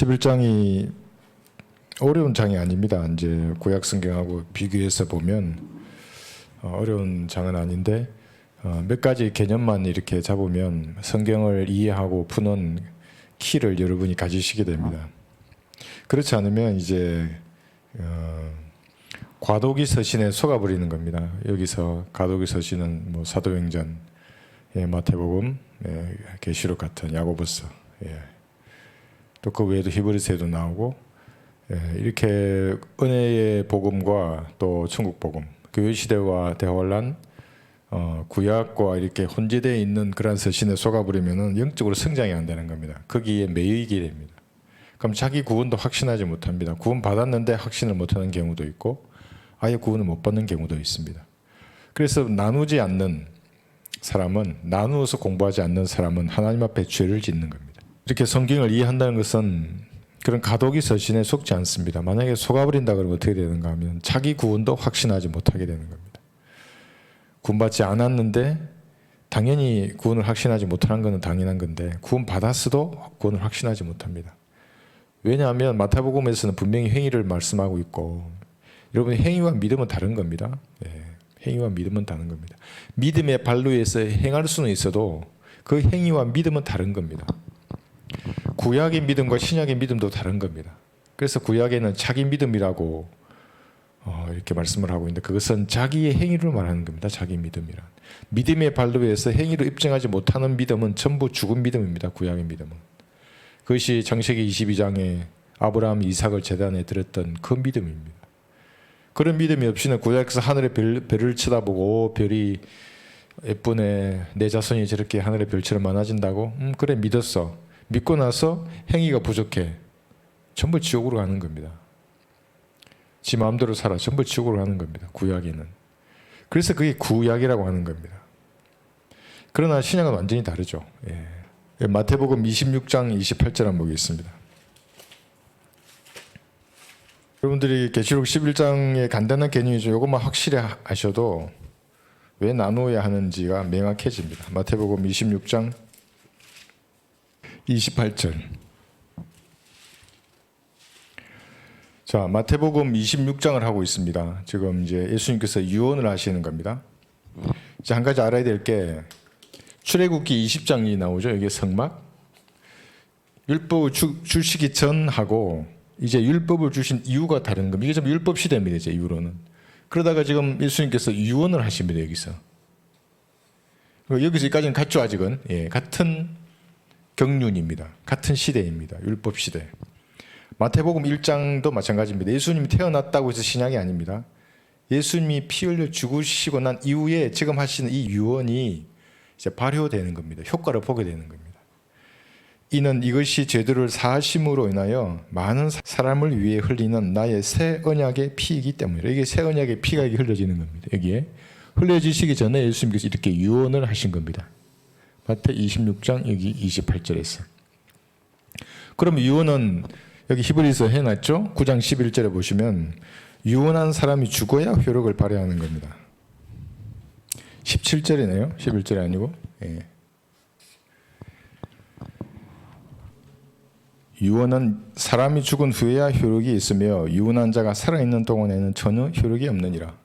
11장이 어려운 장이 아닙니다. 이제 구약 성경하고 비교해서 보면 어려운 장은 아닌데 몇 가지 개념만 이렇게 잡으면 성경을 이해하고 푸는 키를 여러분이 가지시게 됩니다. 그렇지 않으면 이제 과도기 서신에 속아버리는 겁니다. 여기서 과도기 서신은 뭐 사도행전, 마태복음, 계시록 같은 야고보서, 또 그 외에도 히브리서에도 나오고, 이렇게 은혜의 복음과 또 천국 복음, 교회 시대와 대환란, 구약과 이렇게 혼재되어 있는 그런 서신에 속아버리면은 영적으로 성장이 안 되는 겁니다. 거기에 매이게 됩니다. 그럼 자기 구원도 확신하지 못합니다. 구원 받았는데 확신을 못하는 경우도 있고, 아예 구원을 못 받는 경우도 있습니다. 그래서 나누지 않는 사람은, 나누어서 공부하지 않는 사람은 하나님 앞에 죄를 짓는 겁니다. 이렇게 성경을 이해한다는 것은 그런 가독이 서신에 속지 않습니다. 만약에 속아버린다 그러면 어떻게 되는가 하면 자기 구원도 확신하지 못하게 되는 겁니다. 구원받지 않았는데 당연히 구원을 확신하지 못하는 것은 당연한 건데 구원 받았어도 구원을 확신하지 못합니다. 왜냐하면 마태복음에서는 분명히 행위를 말씀하고 있고, 여러분 행위와 믿음은 다른 겁니다. 행위와 믿음은 다른 겁니다. 믿음의 발로 해서 행할 수는 있어도 그 행위와 믿음은 다른 겁니다. 구약의 믿음과 신약의 믿음도 다른 겁니다. 그래서 구약에는 자기 믿음이라고 이렇게 말씀을 하고 있는데 그것은 자기의 행위를 말하는 겁니다. 자기 믿음이란. 믿음의 발로 해서 행위로 입증하지 못하는 믿음은 전부 죽은 믿음입니다. 구약의 믿음은. 그것이 창세기 22장에 아브라함, 이삭을 제단에 드렸던 그 믿음입니다. 그런 믿음이 없이는 구약에서 하늘의 별을 쳐다보고 별이 예쁘네, 내 자손이 저렇게 하늘의 별처럼 많아진다고? 그래 믿었어. 믿고 나서 행위가 부족해. 전부 지옥으로 가는 겁니다. 지 마음대로 살아. 전부 지옥으로 가는 겁니다. 구약에는. 그래서 그게 구약이라고 하는 겁니다. 그러나 신약은 완전히 다르죠. 마태복음 26장 28절 한번 보겠습니다. 여러분들이 계시록 11장의 간단한 개념이죠. 이것만 확실히 아셔도 왜 나누어야 하는지가 명확해집니다. 마태복음 26장 28절. 자, 마태복음 26장을 하고 있습니다. 지금 이제 예수님께서 유언을 하시는 겁니다. 이제 한 가지 알아야 될 게 출애굽기 20장이 나오죠. 이게 성막. 율법을 주시기 전하고 이제 율법을 주신 이유가 다른 겁니다. 이게 좀 율법 시대입니다. 이제 이후로는. 그러다가 지금 예수님께서 유언을 하십니다. 여기서. 여기까지는 같죠. 아직은. 같은 경륜입니다. 같은 시대입니다. 율법 시대. 마태복음 1장도 마찬가지입니다. 예수님이 태어났다고 해서 신약이 아닙니다. 예수님이 피 흘려 죽으시고 난 이후에 지금 하시는 이 유언이 이제 발효되는 겁니다. 효과를 보게 되는 겁니다. 이는 이것이 죄들을 사하심으로 인하여 많은 사람을 위해 흘리는 나의 새 언약의 피이기 때문이라. 이게 새 언약의 피가 흘려지는 겁니다. 여기에 흘려지시기 전에 예수님께서 이렇게 유언을 하신 겁니다. 마태 26장 여기 28절에서. 그럼 유언은 여기 히브리서 해놨죠? 9장 11절에 보시면 유언한 사람이 죽어야 효력을 발휘하는 겁니다. 17절이네요. 11절이 아니고. 유언은 사람이 죽은 후에야 효력이 있으며 유언한 자가 살아있는 동안에는 전혀 효력이 없느니라.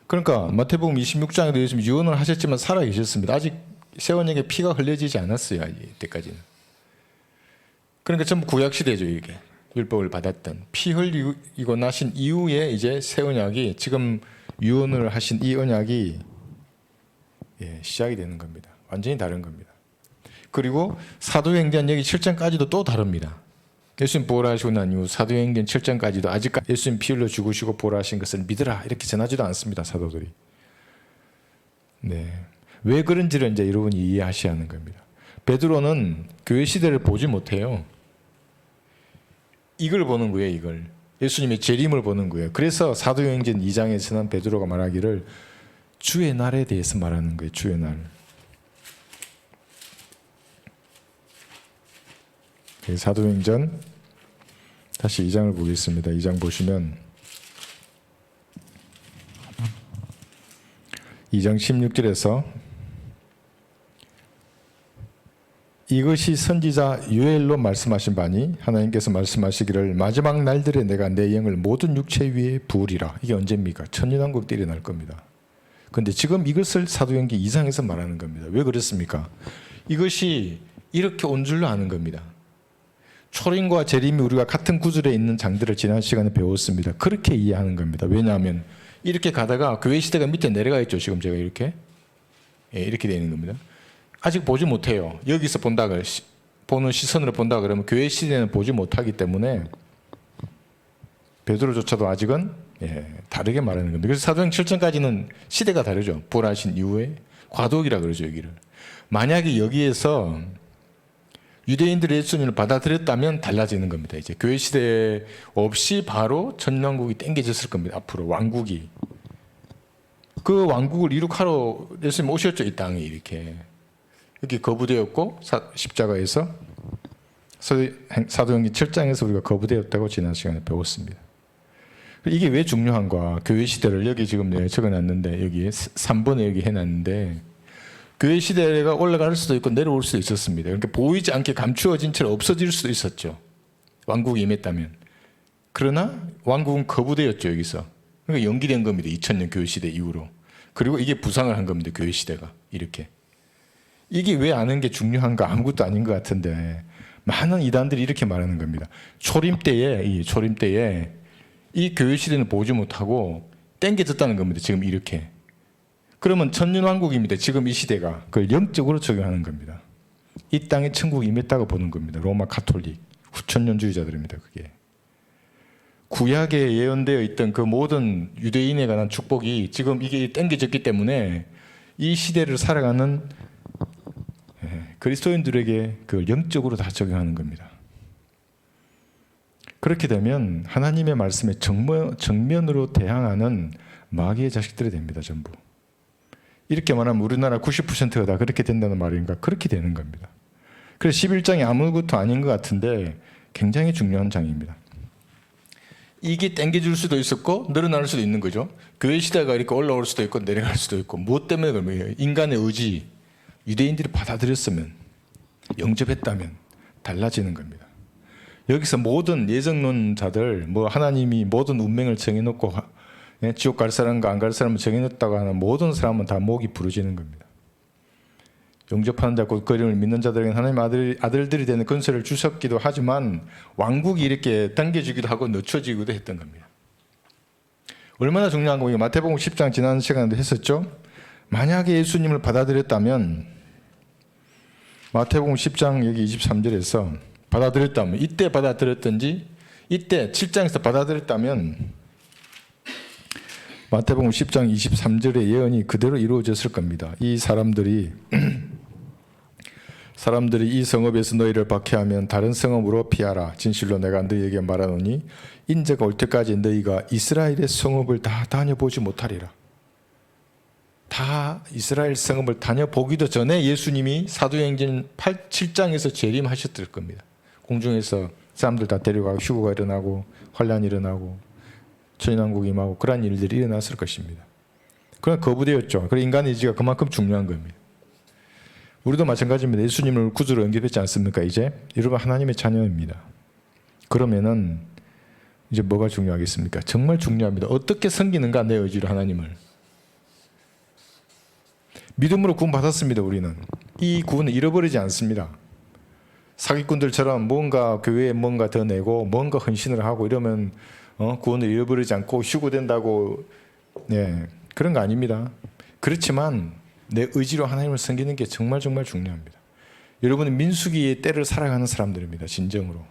그러니까 마태복음 26장에도 예수님 유언을 하셨지만 살아계셨습니다. 아직 새 언약의 피가 흘려지지 않았어요. 이때까지는. 그러니까 전부 구약시대죠. 이게 율법을 받았던 피 흘리고 나신 이후에 이제 새 언약이 지금 유언을 하신 이 언약이 시작이 되는 겁니다. 완전히 다른 겁니다. 그리고 사도행전 여기 7장까지도 또 다릅니다. 예수님 부활하시고 난 이후 사도행전 7장까지도 아직까지 예수님 피 흘려 죽으시고 부활하신 것을 믿으라 이렇게 전하지도 않습니다. 사도들이. 왜 그런지를 이제 여러분이 이해하셔야 하는 겁니다. 베드로는 교회 시대를 보지 못해요. 이걸 보는 거예요. 이걸. 예수님의 재림을 보는 거예요. 그래서 사도행전 2장에서는 베드로가 말하기를 주의 날에 대해서 말하는 거예요. 주의 날. 사도행전 다시 2장을 보겠습니다. 2장 보시면 2장 16절에서 이것이 선지자 요엘로 말씀하신 바니 하나님께서 말씀하시기를 마지막 날들에 내가 내 영을 모든 육체 위에 부으리라. 이게 언제입니까? 천년왕국 때 일어날 겁니다. 그런데 지금 이것을 사도행전 2장에서 말하는 겁니다. 왜 그렇습니까? 이것이 이렇게 온 줄로 아는 겁니다. 초림과 재림이 우리가 같은 구절에 있는 장들을 지난 시간에 배웠습니다. 그렇게 이해하는 겁니다. 왜냐하면 이렇게 가다가 교회 시대가 밑에 내려가 있죠. 지금 제가 이렇게 이렇게 되어 있는 겁니다. 아직 보지 못해요. 여기서 보는 시선으로 본다 그러면 교회 시대는 보지 못하기 때문에 베드로조차도 아직은 다르게 말하는 겁니다. 그래서 사도행전 7장까지는 시대가 다르죠. 부활하신 이후에 과도기라 그러죠. 여기를. 만약에 여기에서 유대인들이 예수님을 받아들였다면 달라지는 겁니다. 이제 교회 시대 없이 바로 천년왕국이 땡겨졌을 겁니다. 앞으로 왕국이. 그 왕국을 이룩하러 예수님 오셨죠. 이 땅에 이렇게. 이렇게 거부되었고 십자가에서 사도행전 7장에서 우리가 거부되었다고 지난 시간에 배웠습니다. 이게 왜 중요한가? 교회 시대를 여기 지금 적어놨는데 여기 3번에 여기 해놨는데 교회 시대가 올라갈 수도 있고 내려올 수도 있었습니다. 그러니까 보이지 않게 감추어진 채로 없어질 수도 있었죠. 왕국이 임했다면. 그러나 왕국은 거부되었죠. 여기서. 그러니까 연기된 겁니다. 2000년 교회 시대 이후로. 그리고 이게 부상을 한 겁니다. 교회 시대가. 이렇게. 이게 왜 아는 게 중요한가? 아무것도 아닌 것 같은데 많은 이단들이 이렇게 말하는 겁니다. 초림 때에 이 교회 시대는 보지 못하고 땡겨졌다는 겁니다. 지금 이렇게. 그러면 천년왕국입니다. 지금 이 시대가 그걸 영적으로 적용하는 겁니다. 이 땅에 천국이 임했다고 보는 겁니다. 로마 가톨릭 후천년주의자들입니다. 그게. 구약에 예언되어 있던 그 모든 유대인에 관한 축복이 지금 이게 땡겨졌기 때문에 이 시대를 살아가는 그리스도인들에게 그걸 영적으로 다 적용하는 겁니다. 그렇게 되면 하나님의 말씀에 정면으로 대항하는 마귀의 자식들이 됩니다. 전부. 이렇게 말하면 우리나라 90%가 다 그렇게 된다는 말인가? 그렇게 되는 겁니다. 그래서 11장이 아무것도 아닌 것 같은데 굉장히 중요한 장입니다. 이게 땡겨줄 수도 있었고 늘어날 수도 있는 거죠. 교회 시대가 이렇게 올라올 수도 있고 내려갈 수도 있고 무엇 때문에 그러면 인간의 의지, 유대인들이 받아들였으면 영접했다면 달라지는 겁니다. 여기서 모든 예정론자들 하나님이 모든 운명을 정해놓고 지옥 갈 사람과 안 갈 사람을 정해놓았다고 하는 모든 사람은 다 목이 부러지는 겁니다. 영접하는 자 곧 그림을 믿는 자들에게는 하나님의 아들들이 되는 권세를 주셨기도 하지만 왕국이 이렇게 당겨지기도 하고 늦춰지기도 했던 겁니다. 얼마나 중요한 거예요. 마태복음 10장 지난 시간에도 했었죠. 만약에 예수님을 받아들였다면 마태복음 10장 여기 23절에서 받아들였다면 이때 받아들였든지 이때 7장에서 받아들였다면 마태복음 10장 23절의 예언이 그대로 이루어졌을 겁니다. 이 사람들이 이 성읍에서 너희를 박해하면 다른 성읍으로 피하라. 진실로 내가 너희에게 말하노니 인자가 올 때까지 너희가 이스라엘의 성읍을 다 다녀보지 못하리라. 다 이스라엘 성읍을 다녀보기도 전에 예수님이 사도행전 7장에서 재림하셨을 겁니다. 공중에서 사람들 다 데려가고 휴거가 일어나고 환란이 일어나고 천년왕국이 임하고 그러한 일들이 일어났을 것입니다. 그러나 거부되었죠. 그래서 인간의 의지가 그만큼 중요한 겁니다. 우리도 마찬가지입니다. 예수님을 구주로 영접했지 않습니까? 이제 여러분 하나님의 자녀입니다. 그러면은 이제 뭐가 중요하겠습니까? 정말 중요합니다. 어떻게 섬기는가 내 의지로 하나님을. 믿음으로 구원받았습니다. 우리는. 이 구원을 잃어버리지 않습니다. 사기꾼들처럼 뭔가 교회에 뭔가 더 내고 뭔가 헌신을 하고 이러면 구원을 잃어버리지 않고 휴고된다고 그런 거 아닙니다. 그렇지만 내 의지로 하나님을 섬기는 게 정말 중요합니다. 여러분은 민수기의 때를 살아가는 사람들입니다. 진정으로.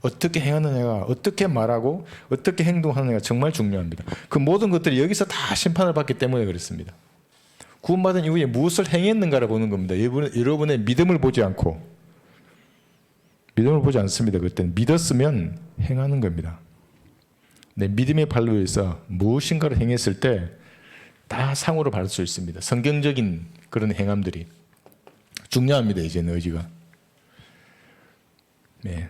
어떻게 행하느냐가 어떻게 말하고 어떻게 행동하느냐가 정말 중요합니다. 그 모든 것들이 여기서 다 심판을 받기 때문에 그렇습니다. 구원받은 이후에 무엇을 행했는가를 보는 겁니다. 여러분의 믿음을 보지 않고 믿음을 보지 않습니다. 그때는 믿었으면 행하는 겁니다. 내 믿음의 발로 해서 무엇인가를 행했을 때 다 상으로 받을 수 있습니다. 성경적인 그런 행함들이 중요합니다. 이제는 의지가. 네.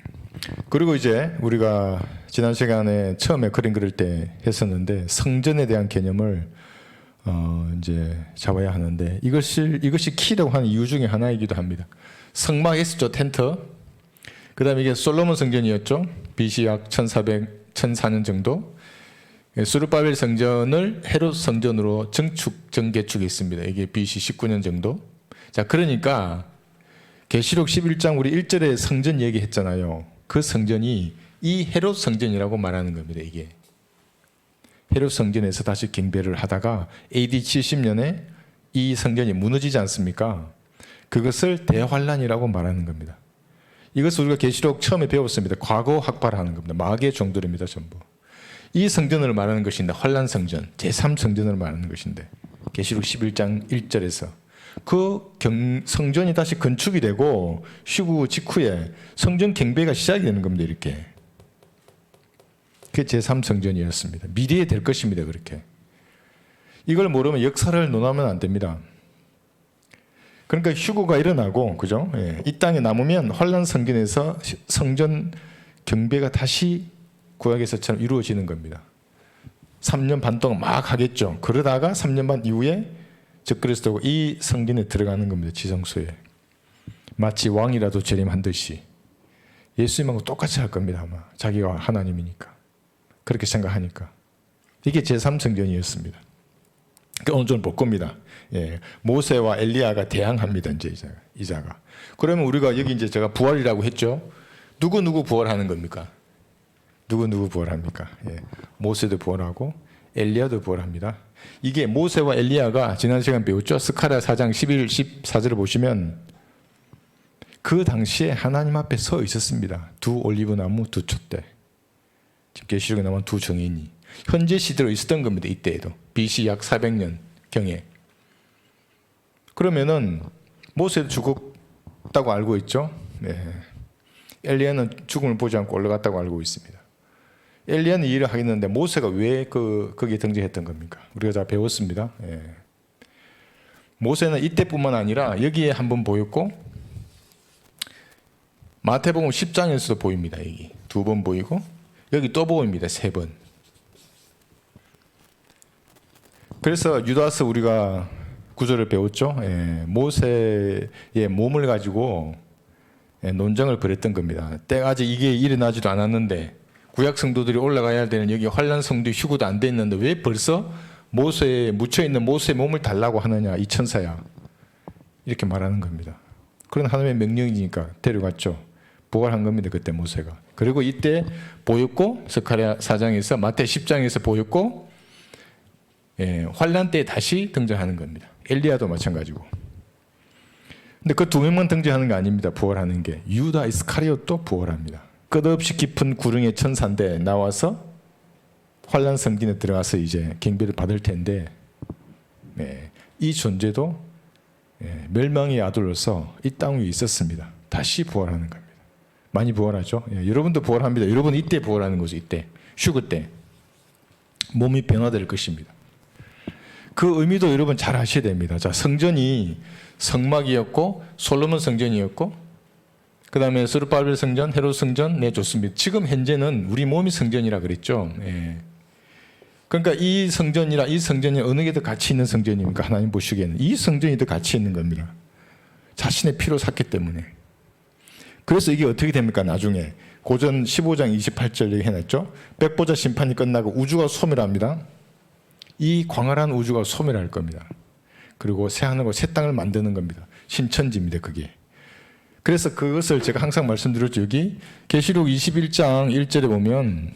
그리고 이제 우리가 지난 시간에 처음에 그림 그릴 때 했었는데 성전에 대한 개념을 이제 잡아야 하는데 이것이 키라고 하는 이유 중에 하나이기도 합니다. 성막 했었죠. 텐트. 그 다음에 이게 솔로몬 성전이었죠. BC 약 1004년 정도. 스룹바벨 성전을 헤롯 성전으로 정개축했습니다. 이게 BC 19년 정도. 자, 그러니까 계시록 11장 우리 1절에 성전 얘기했잖아요. 그 성전이 이 헤롯 성전이라고 말하는 겁니다. 이게 헤롯 성전에서 다시 경배를 하다가 AD 70년에 이 성전이 무너지지 않습니까? 그것을 대환란이라고 말하는 겁니다. 이것을 우리가 계시록 처음에 배웠습니다. 과거 학발하는 겁니다. 마귀의 종들입니다. 전부. 이 성전을 말하는 것인데 환란 성전, 제3성전을 말하는 것인데 계시록 11장 1절에서 그 성전이 다시 건축이 되고 휴구 직후에 성전 경배가 시작이 되는 겁니다. 이렇게. 그게 제3성전이었습니다. 미래에 될 것입니다. 그렇게. 이걸 모르면 역사를 논하면 안 됩니다. 그러니까 휴구가 일어나고, 그죠? 예. 이 땅에 남으면 환란 성전에서 성전 경배가 다시 구약에서처럼 이루어지는 겁니다. 3년 반 동안 막 하겠죠. 그러다가 3년 반 이후에 적그리스도가 이 성전에 들어가는 겁니다. 지성소에. 마치 왕이라도 재림한 듯이. 예수님하고 똑같이 할 겁니다. 아마. 자기가 하나님이니까. 그렇게 생각하니까. 이게 제3성전이었습니다. 그러니까 오늘 좀 볼 겁니다. 예. 모세와 엘리야가 대항합니다. 이제 이자가. 그러면 우리가 여기 이제 제가 부활이라고 했죠. 누구 부활하는 겁니까? 누구 부활합니까? 예. 모세도 부활하고 엘리야도 부활합니다. 이게 모세와 엘리야가 지난 시간 배웠죠. 스가랴 4장 11, 14절을 보시면 그 당시에 하나님 앞에 서 있었습니다. 두 올리브나무 두 촛대. 지금 계시록에 나온 두 정인이 현재 시대로 있었던 겁니다. 이때에도 BC 약 400년 경에. 그러면은 모세도 죽었다고 알고 있죠. 네. 엘리야는 죽음을 보지 않고 올라갔다고 알고 있습니다. 엘리야는 일을 하겠는데 모세가 왜 거기에 등장했던 겁니까? 우리가 다 배웠습니다. 예. 모세는 이때뿐만 아니라 여기에 한번 보였고 마태복음 10장에서도 보입니다. 여기 2번 보이고 여기 또 보입니다. 3번. 그래서 유다서 우리가 구절을 배웠죠. 예. 모세의 몸을 가지고 논쟁을 벌였던 겁니다. 때가 아직 이게 일어나지도 않았는데 구약 성도들이 올라가야 되는 여기 환란 성도 휴구도 안 돼 있는데 왜 벌써 모세에 묻혀 있는 모세의 몸을 달라고 하느냐 이 천사야. 이렇게 말하는 겁니다. 그런 하나님의 명령이니까 데려갔죠. 부활한 겁니다. 그때 모세가. 그리고 이때 보였고 스가랴 4장에서 마태 10장에서 보였고 환란 때 다시 등장하는 겁니다. 엘리야도 마찬가지고. 근데 그 2명만 등장하는 게 아닙니다. 부활하는 게. 유다 이스카리옷도 부활합니다. 끝없이 깊은 구릉의 천사인데 나와서 환란 성전에 들어가서 이제 경배를 받을 텐데 이 존재도 멸망의 아들로서 이 땅 위에 있었습니다. 다시 부활하는 겁니다. 많이 부활하죠. 여러분도 부활합니다. 여러분 이때 부활하는 거죠. 이때 휴거 때 몸이 변화될 것입니다. 그 의미도 여러분 잘 아셔야 됩니다. 자, 성전이 성막이었고 솔로몬 성전이었고 그 다음에 스룹바벨 성전, 헤롯 성전, 네 좋습니다. 지금 현재는 우리 몸이 성전이라 그랬죠. 예. 그러니까 이 성전이 어느 게 더 가치 있는 성전입니까? 하나님 보시기에는 이 성전이 더 가치 있는 겁니다. 자신의 피로 샀기 때문에. 그래서 이게 어떻게 됩니까? 나중에 고전 15장 28절 얘기해놨죠. 백보자 심판이 끝나고 우주가 소멸합니다. 이 광활한 우주가 소멸할 겁니다. 그리고 새 하늘과 새 땅을 만드는 겁니다. 신천지입니다. 그게. 그래서 그것을 제가 항상 말씀드렸죠. 여기 계시록 21장 1절에 보면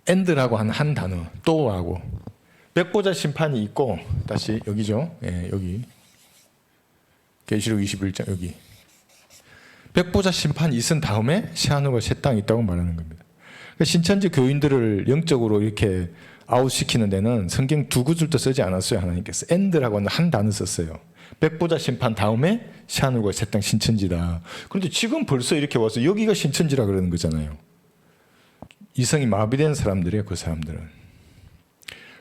엔드라고 한 단어 또하고 백보자 심판이 있고 다시 여기죠. 예, 여기 계시록 21장 여기 백보자 심판이 있은 다음에 새 하늘과 새 땅이 있다고 말하는 겁니다. 그러니까 신천지 교인들을 영적으로 이렇게 아웃시키는 데는 성경 2구절도 쓰지 않았어요. 하나님께서 엔드라고 한 단어 썼어요. 백보자 심판 다음에 새 하늘과 새 땅 신천지다. 그런데 지금 벌써 이렇게 와서 여기가 신천지라 그러는 거잖아요. 이성이 마비된 사람들이에요. 그 사람들은.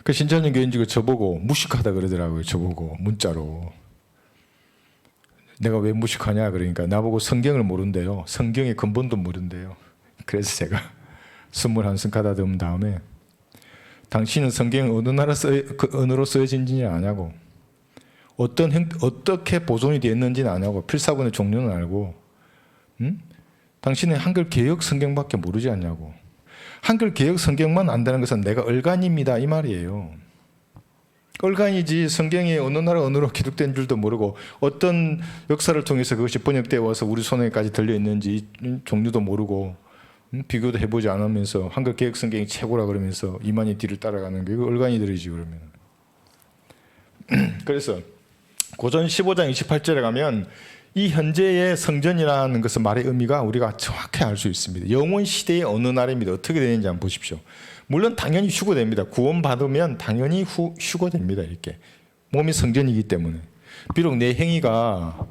그 신천지 교인지가 저보고 무식하다 그러더라고요. 저보고 문자로. 내가 왜 무식하냐 그러니까 나보고 성경을 모른대요. 성경의 근본도 모른대요. 그래서 제가 21성 가다듬은 다음에 당신은 성경을 어느 나라 그 언어로 쓰여진지 아냐고. 어떻게 보존이 되었는지는 안 하고 필사본의 종류는 알고, 당신은 한글 개역 성경밖에 모르지 않냐고. 한글 개역 성경만 안다는 것은 내가 얼간입니다 이 말이에요. 얼간이지 성경이 어느 나라 언어로 기록된 줄도 모르고 어떤 역사를 통해서 그것이 번역되어 와서 우리 손에까지 들려 있는지 종류도 모르고 비교도 해보지 않으면서 한글 개역 성경이 최고라 그러면서 이만희 뒤를 따라가는 게 얼간이들이지 그러면. 그래서 고전 15장 28절에 가면 이 현재의 성전이라는 것은 말의 의미가 우리가 정확히 알 수 있습니다. 영원 시대의 어느 날입니다. 어떻게 되는지 한번 보십시오. 물론 당연히 휴거됩니다. 구원받으면 당연히 휴거됩니다. 이렇게 몸이 성전이기 때문에. 비록 내 행위가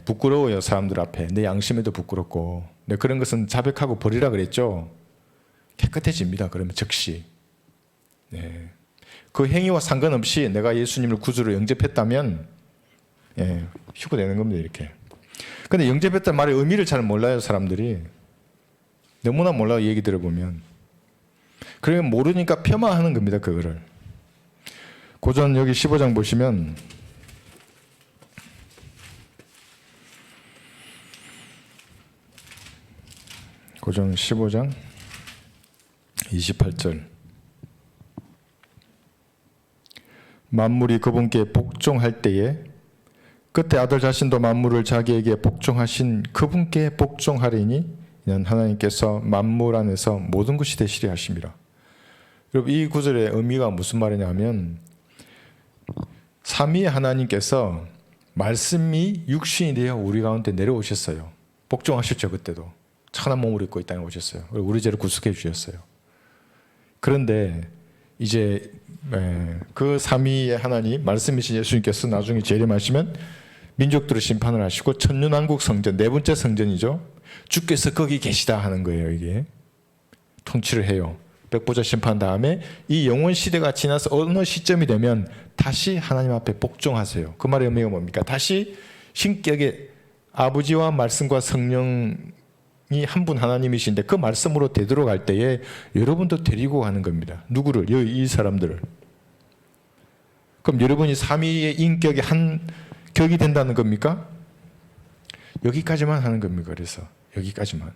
부끄러워요. 사람들 앞에. 내 양심에도 부끄럽고. 그런 것은 자백하고 버리라 그랬죠. 깨끗해집니다. 그러면 즉시. 그 행위와 상관없이 내가 예수님을 구주로 영접했다면 휴거되는 겁니다. 이렇게. 근데 영접했다는 말의 의미를 잘 몰라요. 사람들이. 너무나 몰라요. 얘기 들어보면. 그러면 모르니까 폄하하는 겁니다. 그거를. 고전 여기 15장 보시면 고전 15장 28절 만물이 그분께 복종할 때에 그때 아들 자신도 만물을 자기에게 복종하신 그분께 복종하리니 이는 하나님께서 만물 안에서 모든 것이 되시리 하심이라. 여러분 이 구절의 의미가 무슨 말이냐면 삼위의 하나님께서 말씀이 육신이 되어 우리 가운데 내려오셨어요. 복종하셨죠. 그때도 천한 몸을 입고 이 땅에 오셨어요. 우리 죄를 구속해 주셨어요. 그런데 이제 그 삼위의 하나님 말씀이신 예수님께서 나중에 재림하시면 민족들을 심판을 하시고 천년왕국 성전 네 번째 성전이죠. 주께서 거기 계시다 하는 거예요. 이게 통치를 해요. 백보자 심판 다음에 이 영원 시대가 지나서 어느 시점이 되면 다시 하나님 앞에 복종하세요. 그 말의 의미가 뭡니까? 다시 신격의 아버지와 말씀과 성령이 한 분 하나님이신데 그 말씀으로 되돌아갈 때에 여러분도 데리고 가는 겁니다. 누구를? 이 사람들을. 그럼 여러분이 삼위의 인격의 한 격이 된다는 겁니까? 여기까지만 하는 겁니다. 그래서 여기까지만.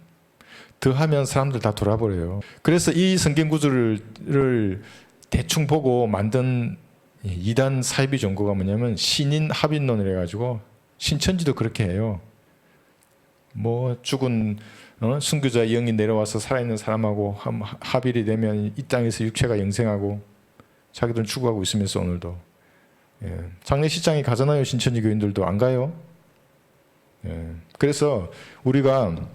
더 하면 사람들 다 돌아버려요. 그래서 이 성경 구절을 대충 보고 만든 이단 사이비 종교가 뭐냐면 신인 합인론을 해가지고 신천지도 그렇게 해요. 뭐 죽은 순교자 영이 내려와서 살아있는 사람하고 합일이 되면 이 땅에서 육체가 영생하고 자기들은 추구하고 있으면서 오늘도 장례식장에 가잖아요. 신천지 교인들도 안 가요. 그래서 우리가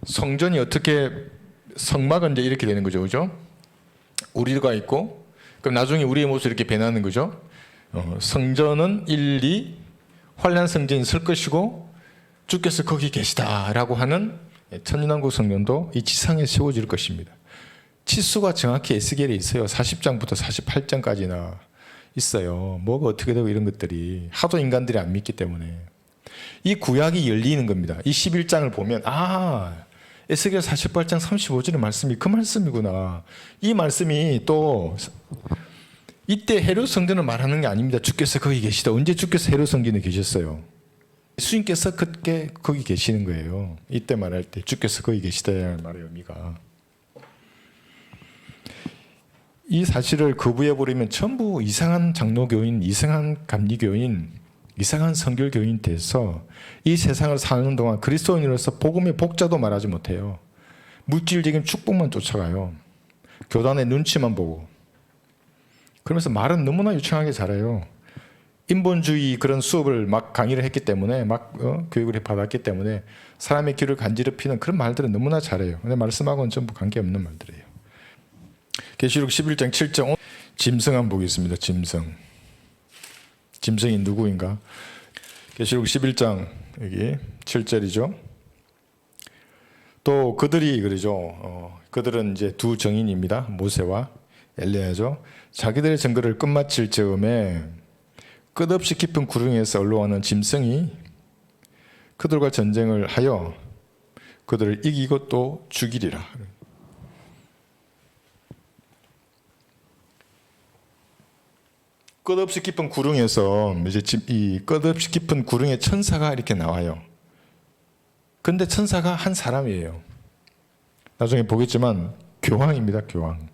성전이 어떻게 성막은 이제 이렇게 되는 거죠. 그죠? 우리가 있고 그럼 나중에 우리의 모습이 이렇게 변하는 거죠. 성전은 1, 2 환란 성전이 설 것이고 주께서 거기 계시다라고 하는 천년왕국 성전도 이 지상에 세워질 것입니다. 치수가 정확히 에스겔에 있어요. 40장부터 48장까지나 있어요. 뭐가 어떻게 되고 이런 것들이 하도 인간들이 안 믿기 때문에 이 구약이 열리는 겁니다. 이 11장을 보면 에스겔 48장 35절의 말씀이 그 말씀이구나. 이 말씀이 또 이때 헤롯 성전을 말하는 게 아닙니다. 주께서 거기 계시다. 언제 주께서 헤롯 성전에 계셨어요? 예수님께서 그때 거기 계시는 거예요. 이때 말할 때 주께서 거기 계시다라는 말의 의미가. 이 사실을 거부해버리면 전부 이상한 장로교인, 이상한 감리교인, 이상한 선결교인 돼서 이 세상을 사는 동안 그리스도인으로서 복음의 복자도 말하지 못해요. 물질적인 축복만 쫓아가요. 교단의 눈치만 보고. 그러면서 말은 너무나 유창하게 잘해요. 인본주의 그런 수업을 막 강의를 했기 때문에 막 교육을 받았기 때문에 사람의 귀를 간지럽히는 그런 말들은 너무나 잘해요. 근데 말씀하고는 전부 관계없는 말들이에요. 계시록 11장 7절 짐승 한번 보겠습니다. 짐승이 누구인가? 계시록 11장 여기 7절이죠. 또 그들이 그러죠. 그들은 이제 두 정인입니다. 모세와 엘리야죠. 자기들의 증거를 끝마칠 즈음에 끝없이 깊은 구름에서 올라오는 짐승이 그들과 전쟁을 하여 그들을 이기고 또 죽이리라. 끝없이 깊은 구릉에서 이제 이 끝없이 깊은 구릉에 천사가 이렇게 나와요. 근데 천사가 한 사람이에요. 나중에 보겠지만 교황입니다. 교황.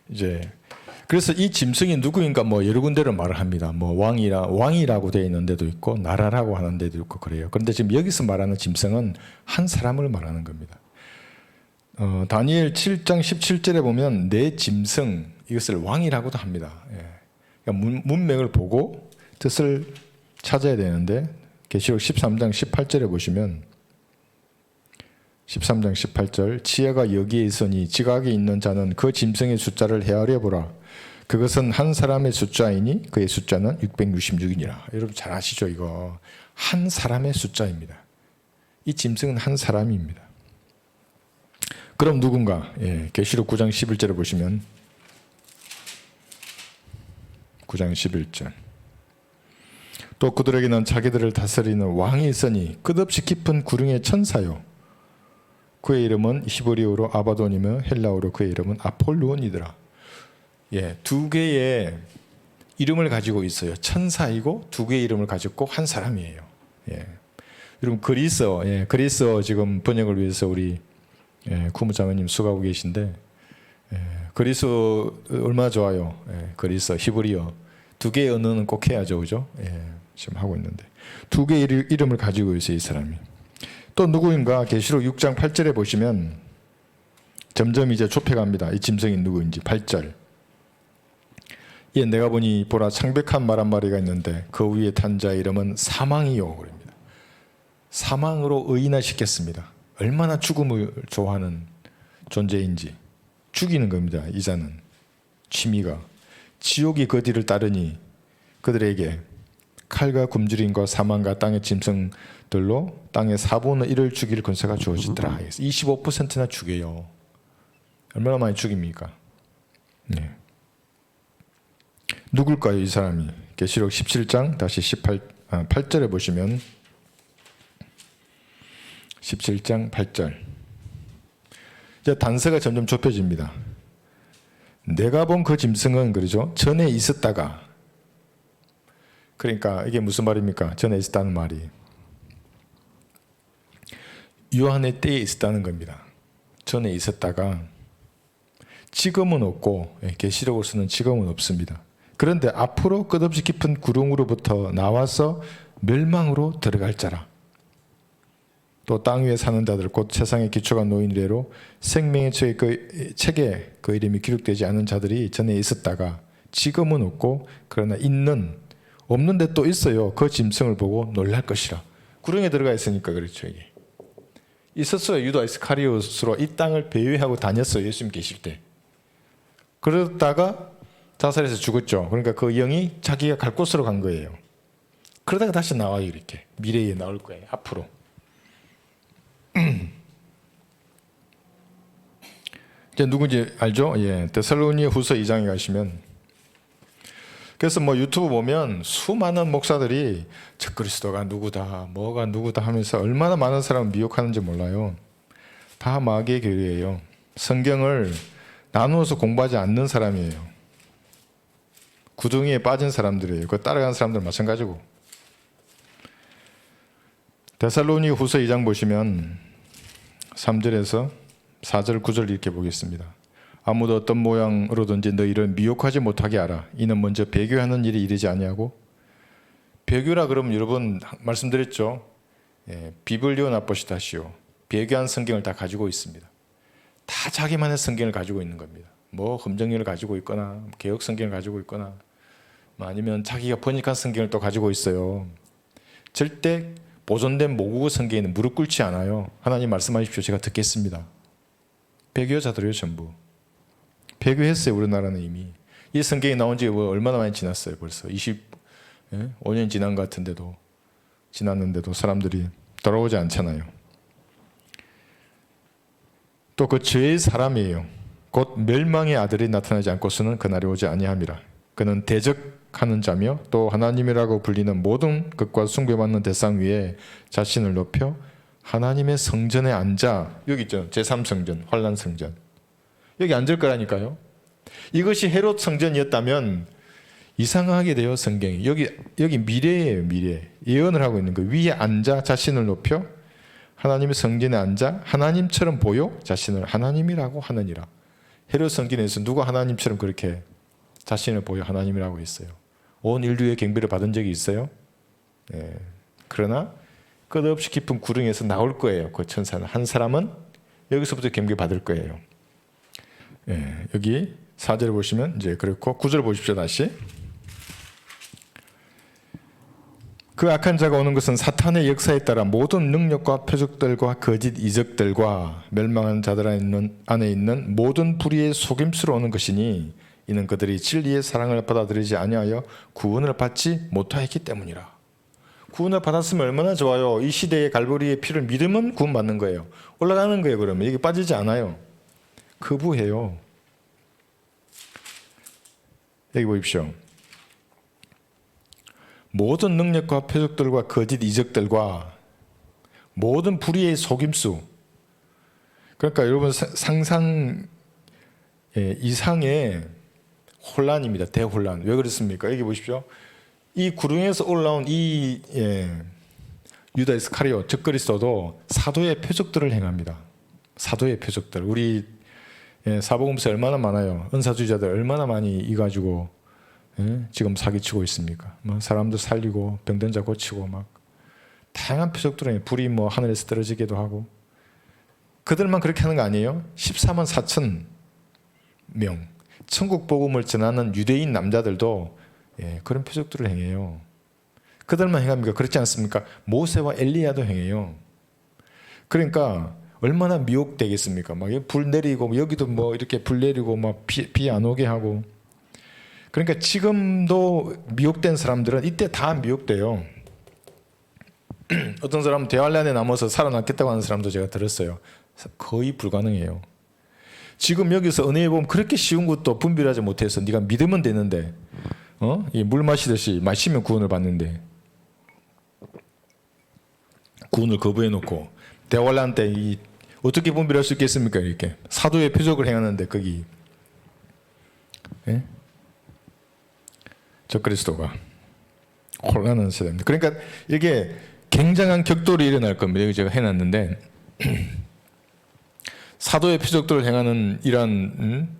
이제 그래서 이 짐승이 누구인가 뭐 여러 군데로 말을 합니다. 뭐 왕이라고 되어 있는 데도 있고 나라라고 하는 데도 있고 그래요. 그런데 지금 여기서 말하는 짐승은 한 사람을 말하는 겁니다. 다니엘 7장 17절에 보면 내 짐승 이것을 왕이라고도 합니다. 예. 그러니까 문맥을 보고 뜻을 찾아야 되는데 계시록 13장 18절에 보시면 13장 18절 지혜가 여기에 있으니 지각에 있는 자는 그 짐승의 숫자를 헤아려 보라. 그것은 한 사람의 숫자이니 그의 숫자는 666이니라. 여러분 잘 아시죠? 이거 한 사람의 숫자입니다. 이 짐승은 한 사람입니다. 그럼 누군가? 예, 계시록 9장 11절에 보시면 9장 11절 또 그들에게는 자기들을 다스리는 왕이 있으니 끝없이 깊은 구릉의 천사요 그의 이름은 히브리어로 아바돈이며 헬라어로 그의 이름은 아폴루온이더라. 예, 두 개의 이름을 가지고 있어요. 천사이고 두 개의 이름을 가지고 한 사람이에요. 예. 여러분 그리스어 지금 번역을 위해서 우리 구무장관님 수고하고 계신데 그리스어 얼마나 좋아요. 그리스어 히브리어 두 개의 언어는 꼭 해야죠, 그죠? 지금 하고 있는데 두 개의 이름을 가지고 있어요, 이 사람이. 또 누구인가 계시록 6장 8절에 보시면 점점 이제 좁혀갑니다. 이 짐승이 누구인지 8절. 예, 내가 보니 보라 창백한 말 한 마리가 있는데 그 위에 탄 자의 이름은 사망이요 그럽니다. 사망으로 의인화시켰습니다. 얼마나 죽음을 좋아하는 존재인지 죽이는 겁니다. 이 자는 취미가 지옥이 그 뒤를 따르니 그들에게 칼과 굶주림과 사망과 땅의 짐승들로 땅의 4분의 1을 죽일 권세가 주어지더라. 25%나 죽여요. 얼마나 많이 죽입니까? 네. 누굴까요, 이 사람이? 계시록 17장 다시 8절에 보시면 17장 8절. 이제 단서가 점점 좁혀집니다. 내가 본 그 짐승은 그러죠. 전에 있었다가 그러니까 이게 무슨 말입니까? 전에 있었다는 말이 유한의 때에 있었다는 겁니다. 전에 있었다가 지금은 없고 계시록으로서는 지금은 없습니다. 그런데 앞으로 끝없이 깊은 구름으로부터 나와서 멸망으로 들어갈 자라. 또 땅 위에 사는 자들 곧 세상의 기초가 놓인 이래로 생명의 책에 그 이름이 기록되지 않은 자들이 전에 있었다가 지금은 없고 그러나 없는데 또 있어요. 그 짐승을 보고 놀랄 것이라. 구렁에 들어가 있으니까 그렇죠. 이게 있었어요. 유다 이스카리옷으로 이 땅을 배회하고 다녔어요. 예수님 계실 때. 그러다가 자살해서 죽었죠. 그러니까 그 영이 자기가 갈 곳으로 간 거예요. 그러다가 다시 나와요. 이렇게 미래에 나올 거예요. 앞으로. 이제 누군지 알죠? 예, 데살로니 후서 2장에 가시면 그래서 뭐 유튜브 보면 수많은 목사들이 적그리스도가 누구다 뭐가 누구다 하면서 얼마나 많은 사람을 미혹하는지 몰라요. 다 마귀의 교리예요. 성경을 나누어서 공부하지 않는 사람이에요. 구덩이에 빠진 사람들이에요. 그거 따라가는 사람들 마찬가지고. 데살로니 후서 2장 보시면 3절에서 4절 9절 이렇게 보겠습니다. 아무도 어떤 모양으로든지 너희를 미혹하지 못하게 하라. 이는 먼저 배교하는 일이 이르지 아니하고 배교라 그러면 여러분 말씀드렸죠. 비블리오 나포시타시오. 배교한 성경을 다 가지고 있습니다. 다 자기만의 성경을 가지고 있는 겁니다. 뭐 흠정리를 가지고 있거나 개혁 성경을 가지고 있거나 아니면 자기가 번역한 성경을 또 가지고 있어요. 절대 보존된 모국어 성경에는 무릎 꿇지 않아요. 하나님 말씀하십시오. 제가 듣겠습니다. 배교자들이에요. 전부. 배교했어요. 우리나라는 이미. 이 성경이 나온 지 얼마나 많이 지났어요. 벌써 25년 지난 것 같은데도 지났는데도 사람들이 돌아오지 않잖아요. 또 그 죄의 사람이에요. 곧 멸망의 아들이 나타나지 않고서는 그날이 오지 아니함이라. 그는 대적하는 자며 또 하나님이라고 불리는 모든 것과 숭배받는 대상 위에 자신을 높여 하나님의 성전에 앉아 여기 있죠. 제3성전, 환란성전. 여기 앉을 거라니까요. 이것이 헤롯 성전이었다면 이상하게 돼요. 성경이 여기 미래예요. 미래. 예언을 하고 있는 거예요. 위에 앉아 자신을 높여 하나님의 성전에 앉아 하나님처럼 보여 자신을 하나님이라고 하느니라. 헤롯 성전에서 누가 하나님처럼 그렇게 자신을 보여 하나님이라고 했어요? 온 인류의 경배를 받은 적이 있어요? 네. 그러나 끝없이 깊은 구릉에서 나올 거예요. 그 천사는. 한 사람은 여기서부터 경배 받을 거예요. 네. 여기 4절을 보시면 이제 그렇고 9절 보십시오. 다시. 그 악한 자가 오는 것은 사탄의 역사에 따라 모든 능력과 표적들과 거짓 이적들과 멸망한 자들 안에 있는 모든 불의의 속임수로 오는 것이니 이는 그들이 진리의 사랑을 받아들이지 아니하여 구원을 받지 못하였기 때문이라. 구원을 받았으면 얼마나 좋아요. 이 시대의 갈보리의 피를 믿으면 구원받는 거예요. 올라가는 거예요. 그러면 이게 빠지지 않아요. 거부해요. 여기 보십시오. 모든 능력과 표적들과 거짓 이적들과 모든 불의의 속임수. 그러니까 여러분 상상 이상의 혼란입니다. 대혼란. 왜 그렇습니까? 여기 보십시오. 이 구릉에서 올라온 이 유다 이스카리오 즉 그리스도도 사도의 표적들을 행합니다. 사도의 표적들. 우리 사복음서 얼마나 많아요. 은사주의자들 얼마나 많이 이 가지고 지금 사기치고 있습니까? 뭐 사람도 살리고 병든 자 고치고 막 다양한 표적들은 불이 뭐 하늘에서 떨어지기도 하고 그들만 그렇게 하는 거 아니에요? 14만 4천 명 천국 복음을 전하는 유대인 남자들도 그런 표적들을 행해요. 그들만 행합니까? 그렇지 않습니까? 모세와 엘리야도 행해요. 그러니까 얼마나 미혹되겠습니까? 막 불 내리고 여기도 뭐 이렇게 불 내리고 막 비 안 오게 하고. 그러니까 지금도 미혹된 사람들은 이때 다 미혹돼요. 어떤 사람은 대환란에 남아서 살아났겠다고 하는 사람도 제가 들었어요. 거의 불가능해요. 지금 여기서 은혜에 보면 그렇게 쉬운 것도 분별하지 못해서 네가 믿으면 되는데 물 마시듯이 마시면 구원을 받는데 구원을 거부해놓고 대환란 때 어떻게 분별할 수 있겠습니까? 이렇게 사도의 표적을 행하는데 거기 저 그리스도가 혼란한 시대입니다. 그러니까 이게 굉장한 격돌이 일어날 겁니다. 여기 제가 해놨는데 사도의 표적들을 행하는 이런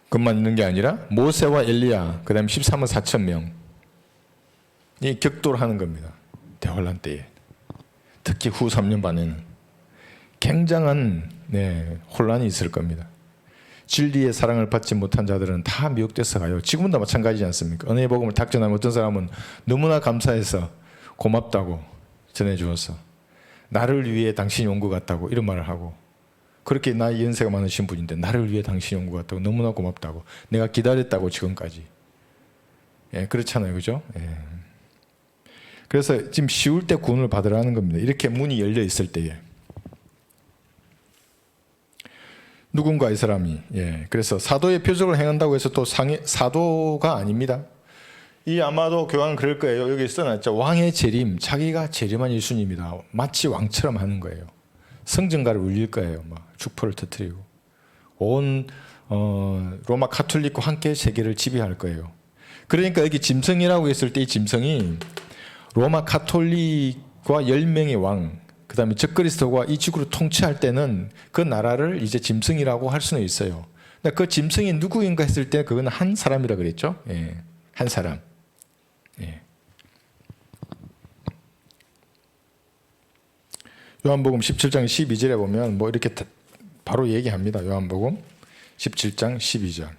것만 있는 게 아니라 모세와 엘리야 그 다음에 13만 4천 명이 격돌하는 겁니다. 대환란 때에 특히 후 3년 반에는 굉장한 혼란이 있을 겁니다. 진리의 사랑을 받지 못한 자들은 다 미혹돼서 가요. 지금은 다 마찬가지지 않습니까? 은혜의 복음을 탁 전하면 어떤 사람은 너무나 감사해서 고맙다고 전해주어서 나를 위해 당신이 온 것 같다고 이런 말을 하고 그렇게 나이 연세가 많으신 분인데 나를 위해 당신이 온 것 같다고 너무나 고맙다고 내가 기다렸다고 지금까지 그렇잖아요. 그죠? 그래서 지금 쉬울 때 구원을 받으라는 겁니다. 이렇게 문이 열려 있을 때에 누군가 이 사람이 그래서 사도의 표적을 행한다고 해서 또 사도가 아닙니다. 이 아마도 교황은 그럴 거예요. 여기 써놨죠. 왕의 재림, 자기가 재림한 예수님이다. 마치 왕처럼 하는 거예요. 성전가를 울릴 거예요. 막 주포를 터뜨리고 온 로마 카톨릭과 함께 세계를 지배할 거예요. 그러니까 여기 짐승이라고 했을 때 이 짐승이 로마 카톨릭과 10명의 왕 그 다음에 적그리스도가 이 지구를 통치할 때는 그 나라를 이제 짐승이라고 할 수는 있어요. 근데 그 짐승이 누구인가 했을 때 그건 한 사람이라 그랬죠. 한 사람. 요한복음 17장 12절에 보면 뭐 이렇게 바로 얘기합니다. 요한복음 17장 12절.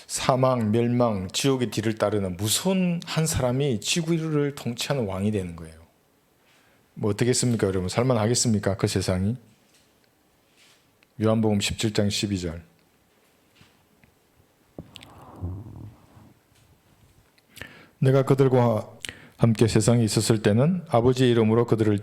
사망, 멸망, 지옥의 뒤를 따르는 무서운 한 사람이 지구를 통치하는 왕이 되는 거예요. 뭐 어떻겠습니까, 여러분? 살만하겠습니까, 그 세상이? 요한복음 17장 12절. 내가 그들과 함께 세상에 있었을 때는 아버지의 이름으로 그들을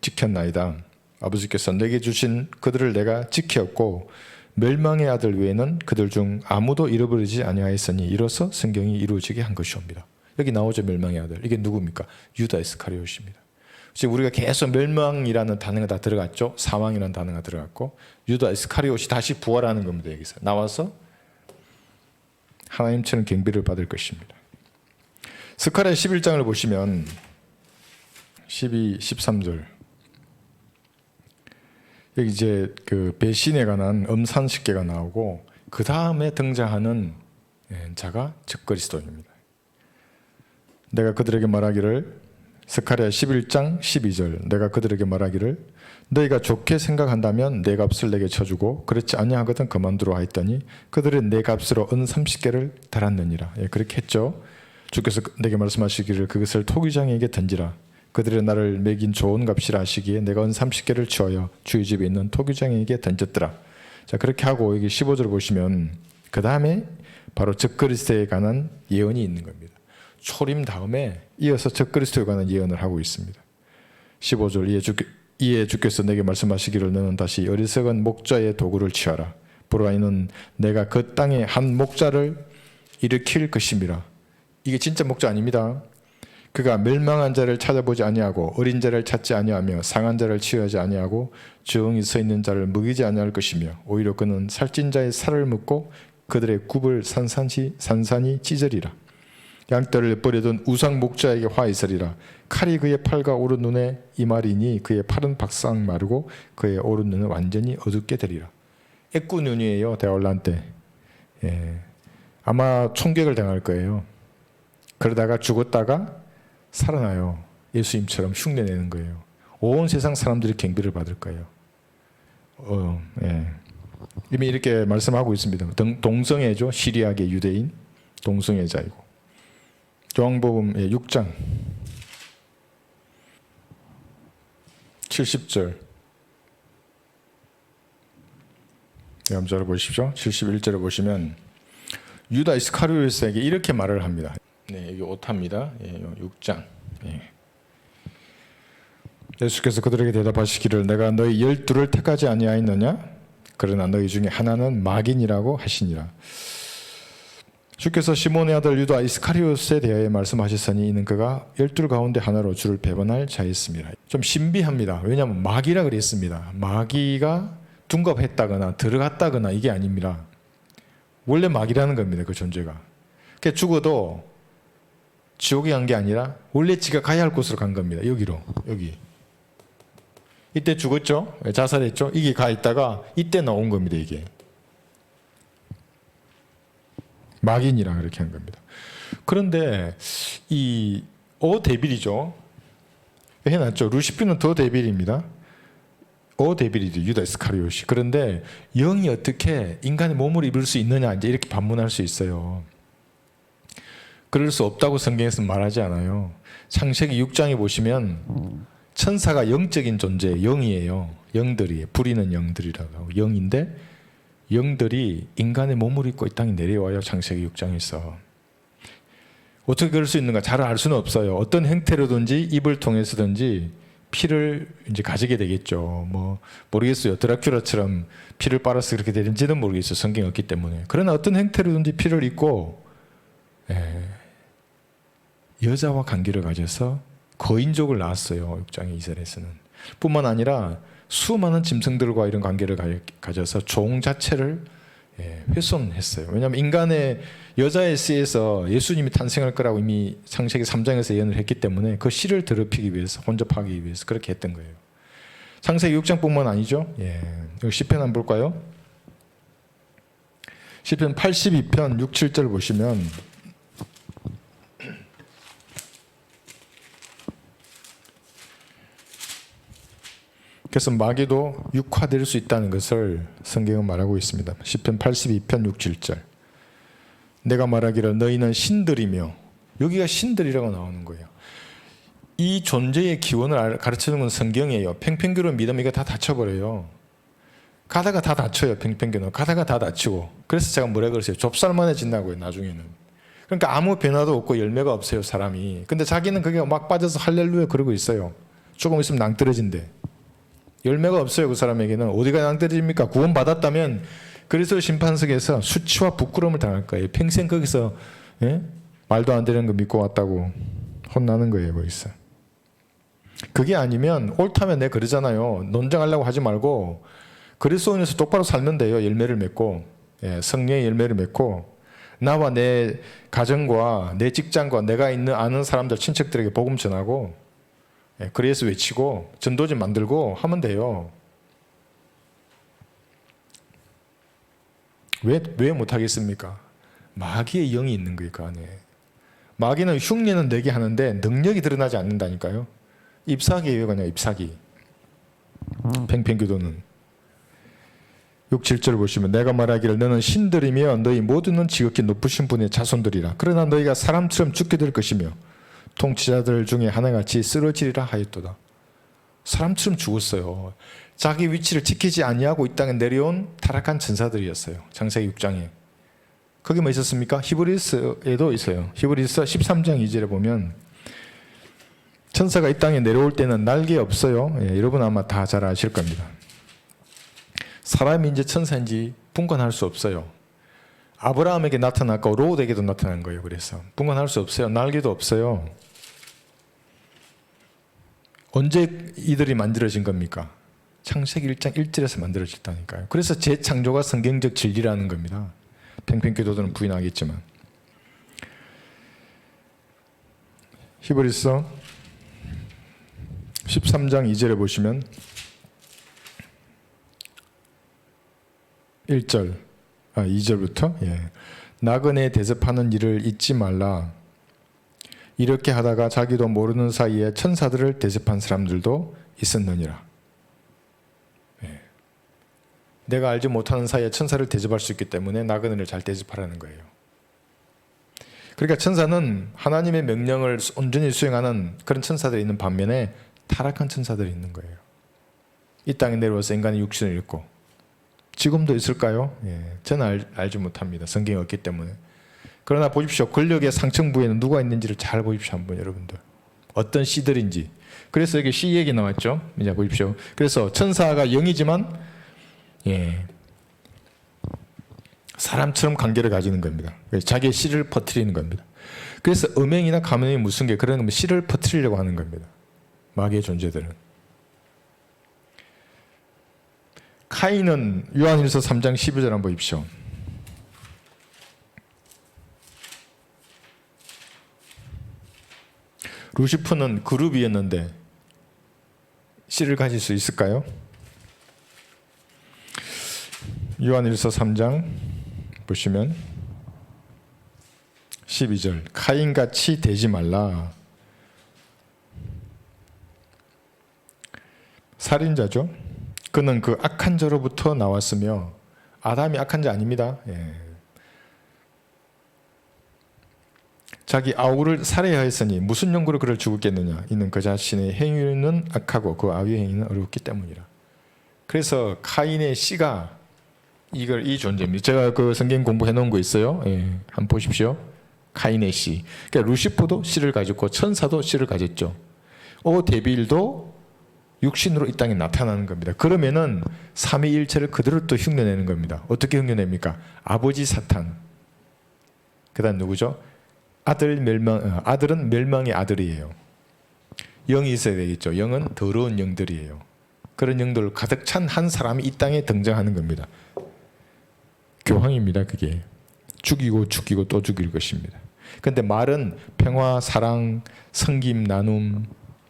지켰나이다. 아버지께서 내게 주신 그들을 내가 지켰고 멸망의 아들 외에는 그들 중 아무도 잃어버리지 아니하였으니 이로써 성경이 이루어지게 한 것이옵니다. 여기 나오죠. 멸망의 아들. 이게 누굽니까? 유다 이스카리옷입니다. 지금 우리가 계속 멸망이라는 단어가 다 들어갔죠. 사망이라는 단어가 들어갔고 유다 이스카리옷이 다시 부활하는 겁니다. 여기서 나와서 하나님처럼 경배를 받을 것입니다. 스가랴 11장을 보시면 12, 13절 여기 이제 그 배신에 관한 음산식계가 나오고 그 다음에 등장하는 자가 적그리스도입니다. 내가 그들에게 말하기를 스가랴 11장 12절 내가 그들에게 말하기를 너희가 좋게 생각한다면 내 값을 내게 쳐주고 그렇지 아니하거든 그만두라 하였더니 그들은 내 값으로 은 30개를 달았느니라. 그렇게 했죠. 주께서 내게 말씀하시기를 그것을 토기장에게 던지라. 그들의 나를 매긴 좋은 값이라 하시기에 내가 은 30개를 치어여 주의 집에 있는 토기장에게 던졌더라. 자, 그렇게 하고 여기 15절 보시면 그 다음에 바로 적그리스도에 관한 예언이 있는 겁니다. 초림 다음에 이어서 적그리스도에 관한 예언을 하고 있습니다. 15절 이에 주께서 내게 말씀하시기를 너는 다시 어리석은 목자의 도구를 취하라. 보라 이는 내가 그 땅에 한 목자를 일으킬 것임이라. 이게 진짜 목자 아닙니다. 그가 멸망한 자를 찾아보지 아니하고 어린 자를 찾지 아니하며 상한 자를 치유하지 아니하고 조용히 서 있는 자를 먹이지 아니할 것이며 오히려 그는 살찐 자의 살을 먹고 그들의 굽을 산산히 찢으리라. 양떼를 버려둔 우상 목자에게 화 있으리라. 칼이 그의 팔과 오른 눈에 이말이니 그의 팔은 박상 마르고 그의 오른 눈은 완전히 어둡게 되리라. 애꾸눈이에요. 대환란 때. 아마 총격을 당할 거예요. 그러다가 죽었다가 살아나요. 예수님처럼 흉내내는 거예요. 온 세상 사람들이 경배를 받을 거예요. 이미 이렇게 말씀하고 있습니다. 동성애죠. 시리아계 유대인 동성애자이고. 요한복음 6장 70절 다음절을 보십시오. 71절을 보시면 유다 이스카리오스에게 이렇게 말을 합니다. 네, 여기 오타입니다. 6장. 예수께서 그들에게 대답하시기를 내가 너희 12를 택하지 아니하였느냐? 그러나 너희 중에 하나는 마귀니라고 하시니라. 주께서 시몬의 아들 유다 이스카리오스에 대하여 말씀하셨으니 이는 그가 12 가운데 하나로 주를 배반할 자였습니다. 좀 신비합니다. 왜냐하면 마귀라 그랬습니다. 마귀가 둔갑했다거나 들어갔다거나 이게 아닙니다. 원래 마귀라는 겁니다. 그 존재가. 그러니까 죽어도 지옥에 간 게 아니라 원래 지가 가야 할 곳으로 간 겁니다. 여기로. 여기. 이때 죽었죠. 자살했죠. 이게 가 있다가 이때 나온 겁니다. 이게. 마귀니라 그렇게 한 겁니다. 그런데 이 오데빌이죠. 해놨죠. 루시프는 더 데빌입니다. 오데빌이죠. 유다 이스카리옷이. 그런데 영이 어떻게 인간의 몸을 입을 수 있느냐 이제 이렇게 반문할 수 있어요. 그럴 수 없다고 성경에서는 말하지 않아요. 창세기 6장에 보시면 천사가 영적인 존재, 영이에요. 영들이, 부리는 영들이라고 하고 영인데 영들이 인간의 몸을 입고 이 땅에 내려와요. 창세기 6장에서. 어떻게 그럴 수 있는가? 잘 알 수는 없어요. 어떤 형태로든지 입을 통해서든지 피를 이제 가지게 되겠죠. 뭐 모르겠어요. 드라큘라처럼 피를 빨아서 그렇게 되는지는 모르겠어요. 성경이 없기 때문에. 그러나 어떤 형태로든지 피를 입고 여자와 관계를 가져서 거인족을 낳았어요. 6장의 이스라엘에서는. 뿐만 아니라 수많은 짐승들과 이런 관계를 가져서 종 자체를 훼손했어요. 왜냐하면 인간의 여자의 씨에서 예수님이 탄생할 거라고 이미 창세기 3장에서 예언을 했기 때문에 그 씨를 더럽히기 위해서 혼접하기 위해서 그렇게 했던 거예요. 창세기 6장뿐만 아니죠. 여기 시편 한번 볼까요? 시편 82편 6, 7절 보시면 그래서 마귀도 육화될 수 있다는 것을 성경은 말하고 있습니다. 시편 82편 6, 7절. 내가 말하기를 너희는 신들이며 여기가 신들이라고 나오는 거예요. 이 존재의 기원을 가르치는 건 성경이에요. 팽팽교로 믿으면 이거 다 닫혀버려요. 가다가 다 닫혀요. 팽팽교는. 가다가 다 닫히고. 그래서 제가 뭐라 그랬어요. 좁쌀만해진다고요. 나중에는. 그러니까 아무 변화도 없고 열매가 없어요. 사람이. 근데 자기는 그게 막 빠져서 할렐루야 그러고 있어요. 조금 있으면 낭떠러진대. 열매가 없어요. 그 사람에게는. 어디가 낭떠러집니까? 구원받았다면 그래서 심판석에서 수치와 부끄러움을 당할 거예요. 평생 거기서 말도 안 되는 거 믿고 왔다고 혼나는 거예요. 거기서. 그게 아니면 옳다면 내 그러잖아요. 논쟁하려고 하지 말고 그리스도인에서 똑바로 살면 돼요. 열매를 맺고, 성령의 열매를 맺고, 나와 내 가정과 내 직장과 내가 있는 아는 사람들 친척들에게 복음 전하고, 그래서 외치고 전도지 만들고 하면 돼요. 왜 못하겠습니까? 마귀의 영이 있는 거예요, 그 안에. 마귀는 흉내는 내게 하는데 능력이 드러나지 않는다니까요. ip사기예요, 그냥 ip사기. 팽팽기도는 6, 7절 보시면 내가 말하기를 너는 신들이며 너희 모두는 지극히 높으신 분의 자손들이라. 그러나 너희가 사람처럼 죽게 될 것이며 통치자들 중에 하나같이 쓰러지리라 하였도다. 사람처럼 죽었어요. 자기 위치를 지키지 아니하고 이 땅에 내려온 타락한 천사들이었어요. 창세기 6장에. 거기 뭐 있었습니까? 히브리서에도 있어요. 히브리서 13장 2절에 보면 천사가 이 땅에 내려올 때는 날개 없어요. 여러분 아마 다 잘 아실 겁니다. 사람이 이제 천사인지 분간할 수 없어요. 아브라함에게 나타났고 롯에게도 나타난 거예요. 그래서 분간할 수 없어요. 날개도 없어요. 언제 이들이 만들어진 겁니까? 창세기 1장 1절에서 만들어졌다니까요. 그래서 재창조가 성경적 진리라는 겁니다. 팽팽기도들은 부인하겠지만. 히브리서 13장 2절에 보시면 2절부터 나그네 대접하는 일을 잊지 말라. 이렇게 하다가 자기도 모르는 사이에 천사들을 대접한 사람들도 있었느니라. 내가 알지 못하는 사이에 천사를 대접할 수 있기 때문에 나그네를 잘 대접하라는 거예요. 그러니까 천사는 하나님의 명령을 온전히 수행하는 그런 천사들이 있는 반면에 타락한 천사들이 있는 거예요. 이 땅에 내려와서 인간의 육신을 입고. 지금도 있을까요? 저는 알지 못합니다. 성경이 없기 때문에. 그러나 보십시오. 권력의 상층부에는 누가 있는지를 잘 보십시오. 한번 여러분들. 어떤 씨들인지. 그래서 여기 씨 얘기 나왔죠. 이제 보십시오. 그래서 천사가 영이지만 사람처럼 관계를 가지는 겁니다. 자기의 씨를 퍼뜨리는 겁니다. 그래서 음행이나 가문이 무슨 게 그런 겁니다. 씨를 퍼뜨리려고 하는 겁니다. 마귀의 존재들은. 카인은 요한일서 3장 12절 한번 보십시오. 루시퍼는 그룹이었는데 씨를 가질 수 있을까요? 요한일서 3장 보시면 12절 카인같이 되지 말라. 살인자죠. 그는 그 악한 자로부터 나왔으며 아담이 악한 자 아닙니다. 자기 아우를 살해하였으니 무슨 용구로 그를 죽였겠느냐. 이는 그 자신의 행위는 악하고 그 아우의 행위는 어렵기 때문이라. 그래서 카인의 씨가 이 존재입니다. 제가 그 성경 공부해 놓은 거 있어요. 한번 보십시오. 카인의 씨. 그러니까 루시퍼도 씨를 가졌고 천사도 씨를 가졌죠. 데빌도 육신으로 이 땅에 나타나는 겁니다. 그러면은 삼위일체를 그대로 또 흉내내는 겁니다. 어떻게 흉내냅니까? 아버지 사탄. 그다음 누구죠? 아들은 멸망의 아들이에요. 영이 있어야 되겠죠. 영은 더러운 영들이에요. 그런 영들 가득 찬 한 사람이 이 땅에 등장하는 겁니다. 교황입니다. 그게 죽이고 또 죽일 것입니다. 그런데 말은 평화, 사랑, 섬김, 나눔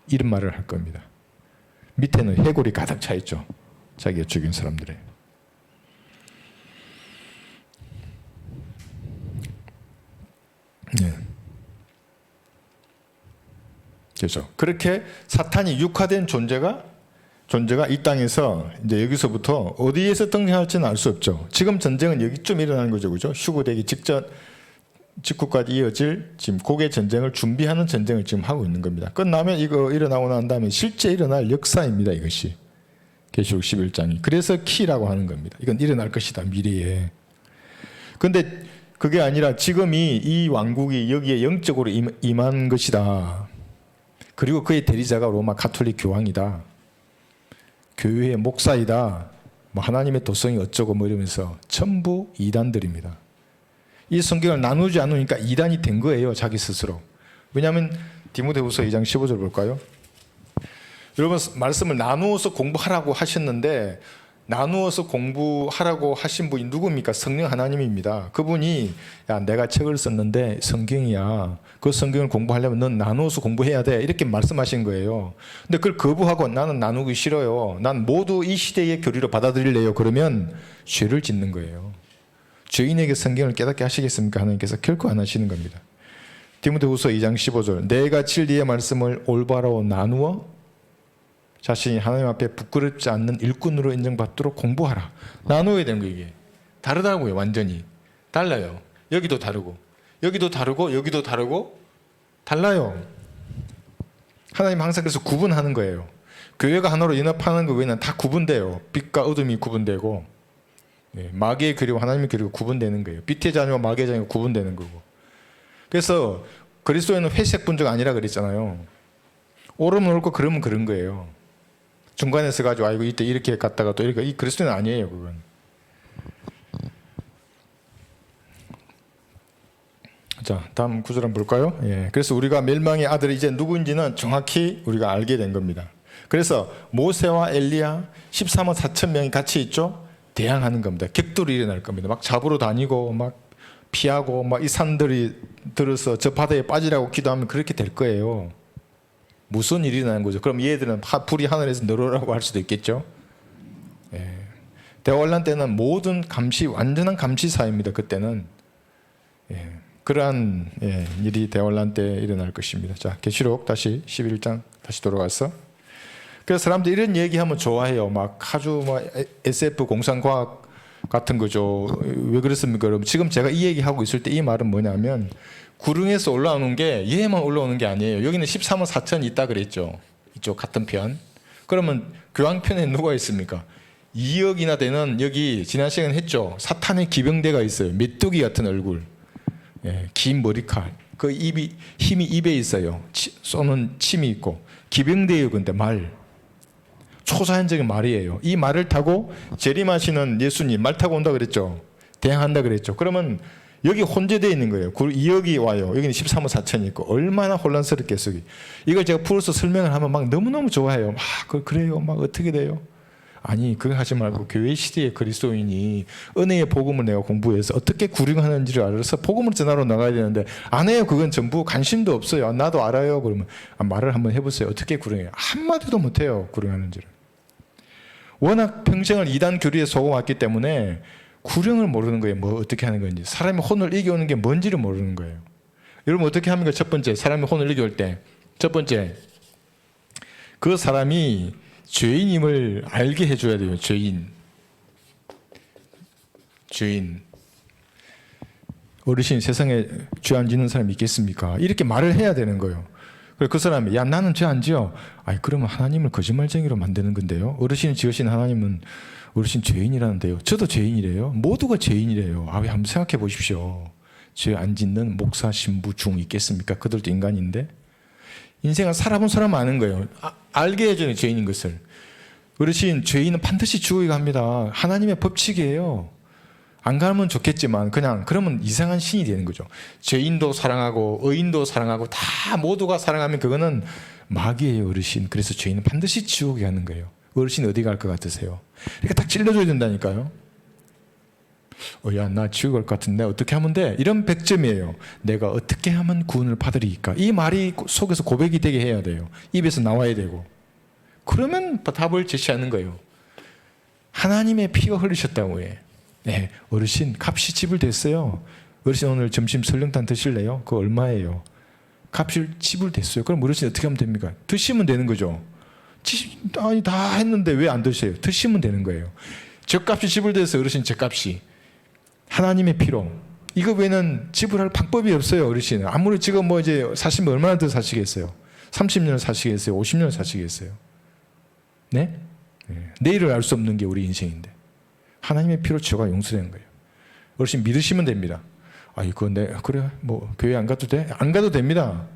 이런 말을 할 겁니다. 밑에는 해골이 가득 차 있죠. 자기가 죽인 사람들의. 그렇죠. 그렇게 사탄이 육화된 존재가 이 땅에서 이제 여기서부터 어디에서 등장할지는 알 수 없죠. 지금 전쟁은 여기쯤 일어나는 거죠, 그죠? 휴거되기 직후까지 이어질 지금 고개 전쟁을 준비하는 전쟁을 지금 하고 있는 겁니다. 끝나면 이거 일어나고 난 다음에 실제 일어날 역사입니다. 이것이 계시록 11장이. 그래서 키라고 하는 겁니다. 이건 일어날 것이다 미래에. 그런데 그게 아니라 지금이 이 왕국이 여기에 영적으로 임한 것이다. 그리고 그의 대리자가 로마 가톨릭 교황이다. 교회의 목사이다. 뭐 하나님의 도성이 어쩌고 뭐 이러면서 전부 이단들입니다. 이 성경을 나누지 않으니까 이단이 된 거예요. 자기 스스로. 왜냐하면 디모데후서 2장 15절 볼까요? 여러분 말씀을 나누어서 공부하라고 하셨는데 나누어서 공부하라고 하신 분이 누굽니까? 성령 하나님입니다. 그분이 야 내가 책을 썼는데 성경이야. 그 성경을 공부하려면 넌 나누어서 공부해야 돼. 이렇게 말씀하신 거예요. 근데 그걸 거부하고 나는 나누기 싫어요. 난 모두 이 시대의 교리로 받아들일래요. 그러면 죄를 짓는 거예요. 죄인에게 성경을 깨닫게 하시겠습니까? 하나님께서 결코 안 하시는 겁니다. 디모데후서 2장 15절 내가 진리의 말씀을 올바로 나누어 자신이 하나님 앞에 부끄럽지 않는 일꾼으로 인정받도록 공부하라. 나누어야 되는 거예요. 이게 다르다고요. 완전히 달라요. 여기도 다르고 여기도 다르고 여기도 다르고 달라요. 하나님 항상 그래서 구분하는 거예요. 교회가 하나로 연합하는 거 외에는 다 구분돼요. 빛과 어둠이 구분되고 마귀의 교리와 하나님의 교리가 구분되는 거예요. 빛의 자녀와 마귀의 자녀가 구분되는 거고. 그래서 그리스도에는 회색 분자가 아니라 그랬잖아요. 옳으면 옳고 그러면 그런 거예요. 중간에 서가지고 아이고 이때 이렇게 갔다가 또 이렇게 이 그리스도는 아니에요. 그건. 자 다음 구절 한번 볼까요? 그래서 우리가 멸망의 아들이 이제 누구인지는 정확히 우리가 알게 된 겁니다. 그래서 모세와 엘리야 13만 4천 명이 같이 있죠. 대항하는 겁니다. 격돌이 일어날 겁니다. 막 잡으러 다니고 막 피하고 막 이 산들이 들어서 저 바다에 빠지라고 기도하면 그렇게 될 거예요. 무슨 일이 일어나는 거죠? 그럼 얘들은 불이 하늘에서 내려오라고 할 수도 있겠죠. 대환란 때는 모든 감시 완전한 감시사입니다. 그때는 그러한 일이 대환란 때 일어날 것입니다. 자 계시록 다시 11장 다시 돌아가서 그래서 사람들이 이런 얘기하면 좋아해요. 막 아주 막 SF 공상과학 같은 거죠. 왜 그렇습니까, 여러분? 지금 제가 이 얘기하고 있을 때 이 말은 뭐냐면 구릉에서 올라오는 게 얘만 올라오는 게 아니에요. 여기는 13만 4천이 있다 그랬죠. 이쪽 같은 편. 그러면 교황편에 누가 있습니까? 2억이나 되는 여기 지난 시간에 했죠. 사탄의 기병대가 있어요. 메뚜기 같은 얼굴. 긴 머리칼. 그 입이 힘이 입에 있어요. 쏘는 침이 있고. 기병대예요. 근데 말. 초자연적인 말이에요. 이 말을 타고 재림하시는 예수님 말 타고 온다 그랬죠. 대항한다 그랬죠. 그러면 여기 혼재되어 있는 거예요. 2억이 와요. 여기는 13만 4천이 있고 얼마나 혼란스럽겠어요. 이걸 제가 풀어서 설명을 하면 막 너무너무 좋아해요. 그래요. 막 어떻게 돼요? 아니 그거 하지 말고 교회 시대의 그리스도인이 은혜의 복음을 내가 공부해서 어떻게 구령하는지를 알아서 복음을 전하러 나가야 되는데 안 해요. 그건 전부 관심도 없어요. 나도 알아요. 그러면 말을 한번 해보세요. 어떻게 구령해요? 한마디도 못해요. 구령하는지를. 워낙 평생을 이단 교리에 속아왔기 때문에 구령을 모르는 거예요. 뭐 어떻게 하는 건지. 사람이 혼을 이겨오는 게 뭔지를 모르는 거예요. 여러분 어떻게 합니까? 첫 번째 사람이 혼을 이겨올 때 첫 번째 그 사람이 죄인임을 알게 해줘야 돼요. 죄인. 어르신 세상에 죄 안 짓는 사람이 있겠습니까? 이렇게 말을 해야 되는 거예요. 그래서 그 사람이 야 나는 죄 안 지어. 아니 그러면 하나님을 거짓말쟁이로 만드는 건데요. 어르신을 지으신 하나님은 어르신 죄인이라는데요. 저도 죄인이래요. 모두가 죄인이래요. 왜 한번 생각해 보십시오. 죄 안 짓는 목사, 신부, 중 있겠습니까? 그들도 인간인데. 인생을 살아본 사람 아는 거예요. 알게 해주는 죄인인 것을. 어르신 죄인은 반드시 죽어야 합니다. 하나님의 법칙이에요. 안 가면 좋겠지만 그냥 그러면 이상한 신이 되는 거죠. 죄인도 사랑하고 의인도 사랑하고 다 모두가 사랑하면 그거는 마귀예요. 어르신. 그래서 죄인은 반드시 지옥에 가는 거예요. 어르신 어디 갈 것 같으세요? 그러니까 딱 찔러줘야 된다니까요. 야, 나 지옥 갈 것 같은데 어떻게 하면 돼? 이런 100점이에요. 내가 어떻게 하면 구원을 받으리까? 이 말이 속에서 고백이 되게 해야 돼요. 입에서 나와야 되고. 그러면 답을 제시하는 거예요. 하나님의 피가 흘리셨다고 해. 네, 어르신 값이 지불됐어요. 어르신 오늘 점심 설렁탕 드실래요? 그거 얼마예요? 값이 지불됐어요. 그럼 어르신 어떻게 하면 됩니까? 드시면 되는 거죠. 아니 다 했는데 왜 안 드세요? 드시면 되는 거예요. 죗값이 지불돼서 어르신 죗값이 하나님의 피로 이거 외에는 지불할 방법이 없어요. 어르신 아무리 지금 뭐 이제 사시면 얼마나 더 사시겠어요? 30년을 사시겠어요? 50년을 사시겠어요? 네? 내일을 알 수 없는 게 우리 인생인데 하나님의 피로 죄가 용서된 거예요. 어르신 믿으시면 됩니다. 이거 그래 뭐 교회 안 가도 돼? 안 가도 됩니다.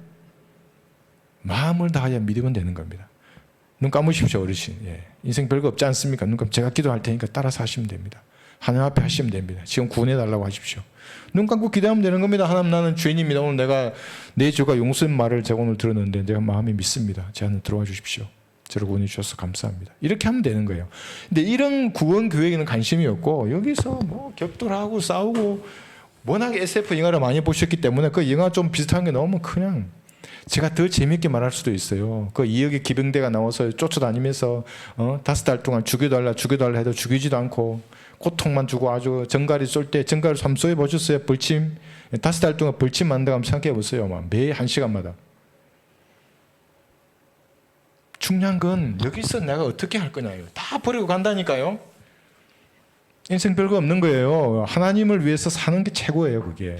마음을 다하여 믿으면 되는 겁니다. 눈 감으십시오. 어르신. 인생 별거 없지 않습니까? 눈 감고 제가 기도할 테니까 따라서 하시면 됩니다. 하나님 앞에 하시면 됩니다. 지금 구원해 달라고 하십시오. 눈 감고 기도하면 되는 겁니다. 하나님 나는 죄인입니다. 오늘 내가 내 죄가 용서된 말을 제가 오늘 들었는데 내가 마음에 믿습니다. 제 안에 들어와 주십시오. 저를 구원해 주셔서 감사합니다. 이렇게 하면 되는 거예요. 근데 이런 구원 교회에는 관심이 없고 여기서 뭐 격돌하고 싸우고 워낙 SF 영화를 많이 보셨기 때문에 그 영화 좀 비슷한 게 나오면 그냥 제가 더 재밌게 말할 수도 있어요. 그 2억의 기병대가 나와서 쫓아다니면서 5달 동안 죽여달라 해도 죽이지도 않고 고통만 주고 아주 정갈이 쏠 때 정갈을 삼소해 보셨어요? 벌침 5달 동안 벌침 만든다고 한번 생각해 보세요. 매 1시간마다. 중요한 건 여기서 내가 어떻게 할 거냐요. 다 버리고 간다니까요. 인생 별거 없는 거예요. 하나님을 위해서 사는 게 최고예요. 그게.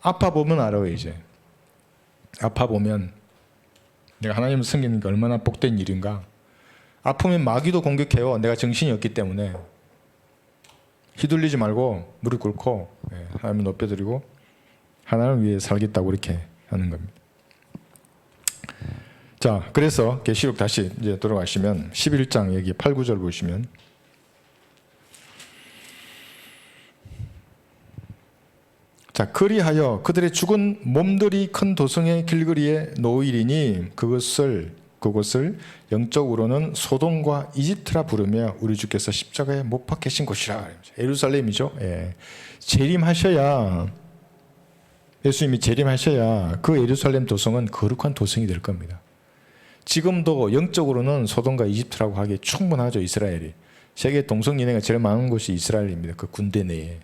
아파 보면 알아요. 이제 아파 보면 내가 하나님을 섬기는 게 얼마나 복된 일인가. 아프면 마귀도 공격해요. 내가 정신이 없기 때문에. 휘둘리지 말고 무릎 꿇고 하나님을 높여드리고 하나님을 위해 살겠다고 이렇게 하는 겁니다. 자, 그래서 계시록 다시 이제 돌아가시면 11장 여기 8, 9절 보시면 자, 그리하여 그들의 죽은 몸들이 큰 도성의 길거리에 놓이리니 그것을 영적으로는 소돔과 이집트라 부르며 우리 주께서 십자가에 못 박히신 곳이라. 예루살렘이죠. 예. 재림하셔야 예수님이 재림하셔야 그 예루살렘 도성은 거룩한 도성이 될 겁니다. 지금도 영적으로는 소돔과 이집트라고 하기에 충분하죠. 이스라엘이. 세계 동성연애가 제일 많은 곳이 이스라엘입니다. 그 군대 내에.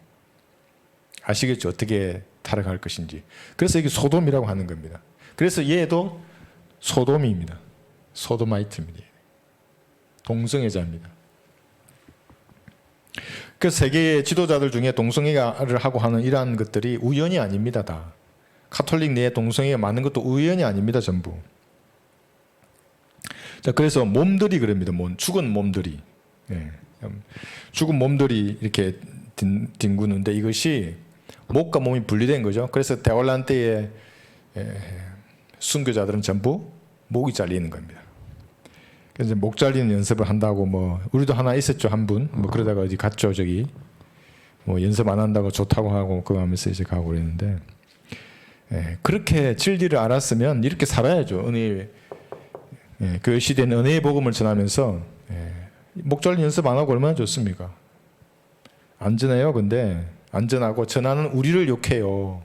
아시겠죠? 어떻게 타락할 것인지. 그래서 이게 소돔이라고 하는 겁니다. 그래서 얘도 소돔입니다. 소도마이트입니다. 동성애자입니다. 그 세계의 지도자들 중에 동성애를 하고 하는 이러한 것들이 우연이 아닙니다. 다. 카톨릭 내에 동성애가 많은 것도 우연이 아닙니다. 전부. 자, 그래서 몸들이 그럽니다. 죽은 몸들이. 예. 죽은 몸들이 이렇게 뒹구는데 이것이 목과 몸이 분리된 거죠. 그래서 대환란 때에 순교자들은 전부 목이 잘리는 겁니다. 그래서 목 잘리는 연습을 한다고 우리도 하나 있었죠. 한 분. 그러다가 어디 갔죠. 저기. 연습 안 한다고 좋다고 하고 그거 하면서 이제 가고 그랬는데 그렇게 진리를 알았으면 이렇게 살아야죠. 그 시대는 은혜의 복음을 전하면서 목 잘리는 연습 안 하고 얼마나 좋습니까? 안전해요. 근데 안전하고 전하는 우리를 욕해요.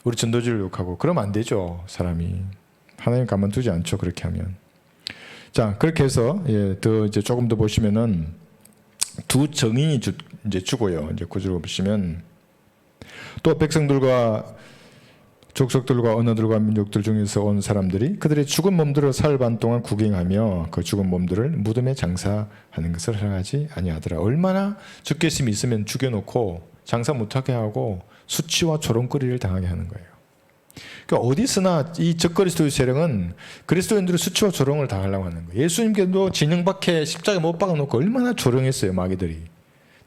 우리 전도지를 욕하고 그러면 안 되죠. 사람이. 하나님 가만두지 않죠. 그렇게 하면. 자, 그렇게 해서 더 이제 조금 더 보시면은 두 정인이 이제 죽어요. 이제 구절을 보시면 또 백성들과 족속들과 언어들과 민족들 중에서 온 사람들이 그들의 죽은 몸들을 사흘 반 동안 구경하며 그 죽은 몸들을 무덤에 장사하는 것을 허락하지 아니하더라. 얼마나 죽겠음이 있으면 죽여놓고 장사 못하게 하고 수치와 조롱거리를 당하게 하는 거예요. 그러니까 어디서나 이 적그리스도의 세력은 그리스도인들의 수치와 조롱을 당하려고 하는 거예요. 예수님께도 진영박해 십자가에 못 박아놓고 얼마나 조롱했어요. 마귀들이.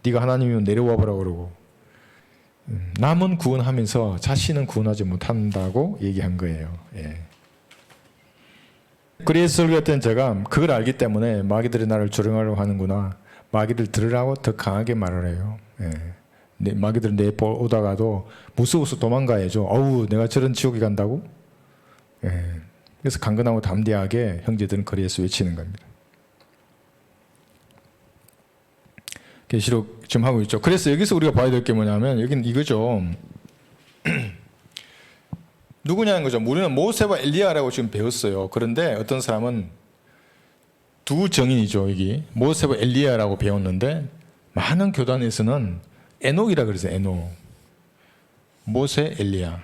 네가 하나님이면 내려와 보라 그러고 남은 구원하면서 자신은 구원하지 못한다고 얘기한 거예요. 예. 그래서 설교했던 제가 그걸 알기 때문에 마귀들이 나를 조롱하려고 하는구나. 마귀들 들으라고 더 강하게 말을 해요. 예. 마귀들은 내 오다가도 무서워서 도망가야죠. 어우, 내가 저런 지옥에 간다고? 예. 그래서 강건하고 담대하게 형제들은 거리에서 외치는 겁니다. 계시록 지금 하고 있죠. 그래서 여기서 우리가 봐야 될 게 뭐냐면 여기는 이거죠. 누구냐는 거죠. 우리는 모세와 엘리야라고 지금 배웠어요. 그런데 어떤 사람은 두 정인이죠. 여기 모세와 엘리야라고 배웠는데 많은 교단에서는 에녹이라 그러세요. 에녹. 모세, 엘리야.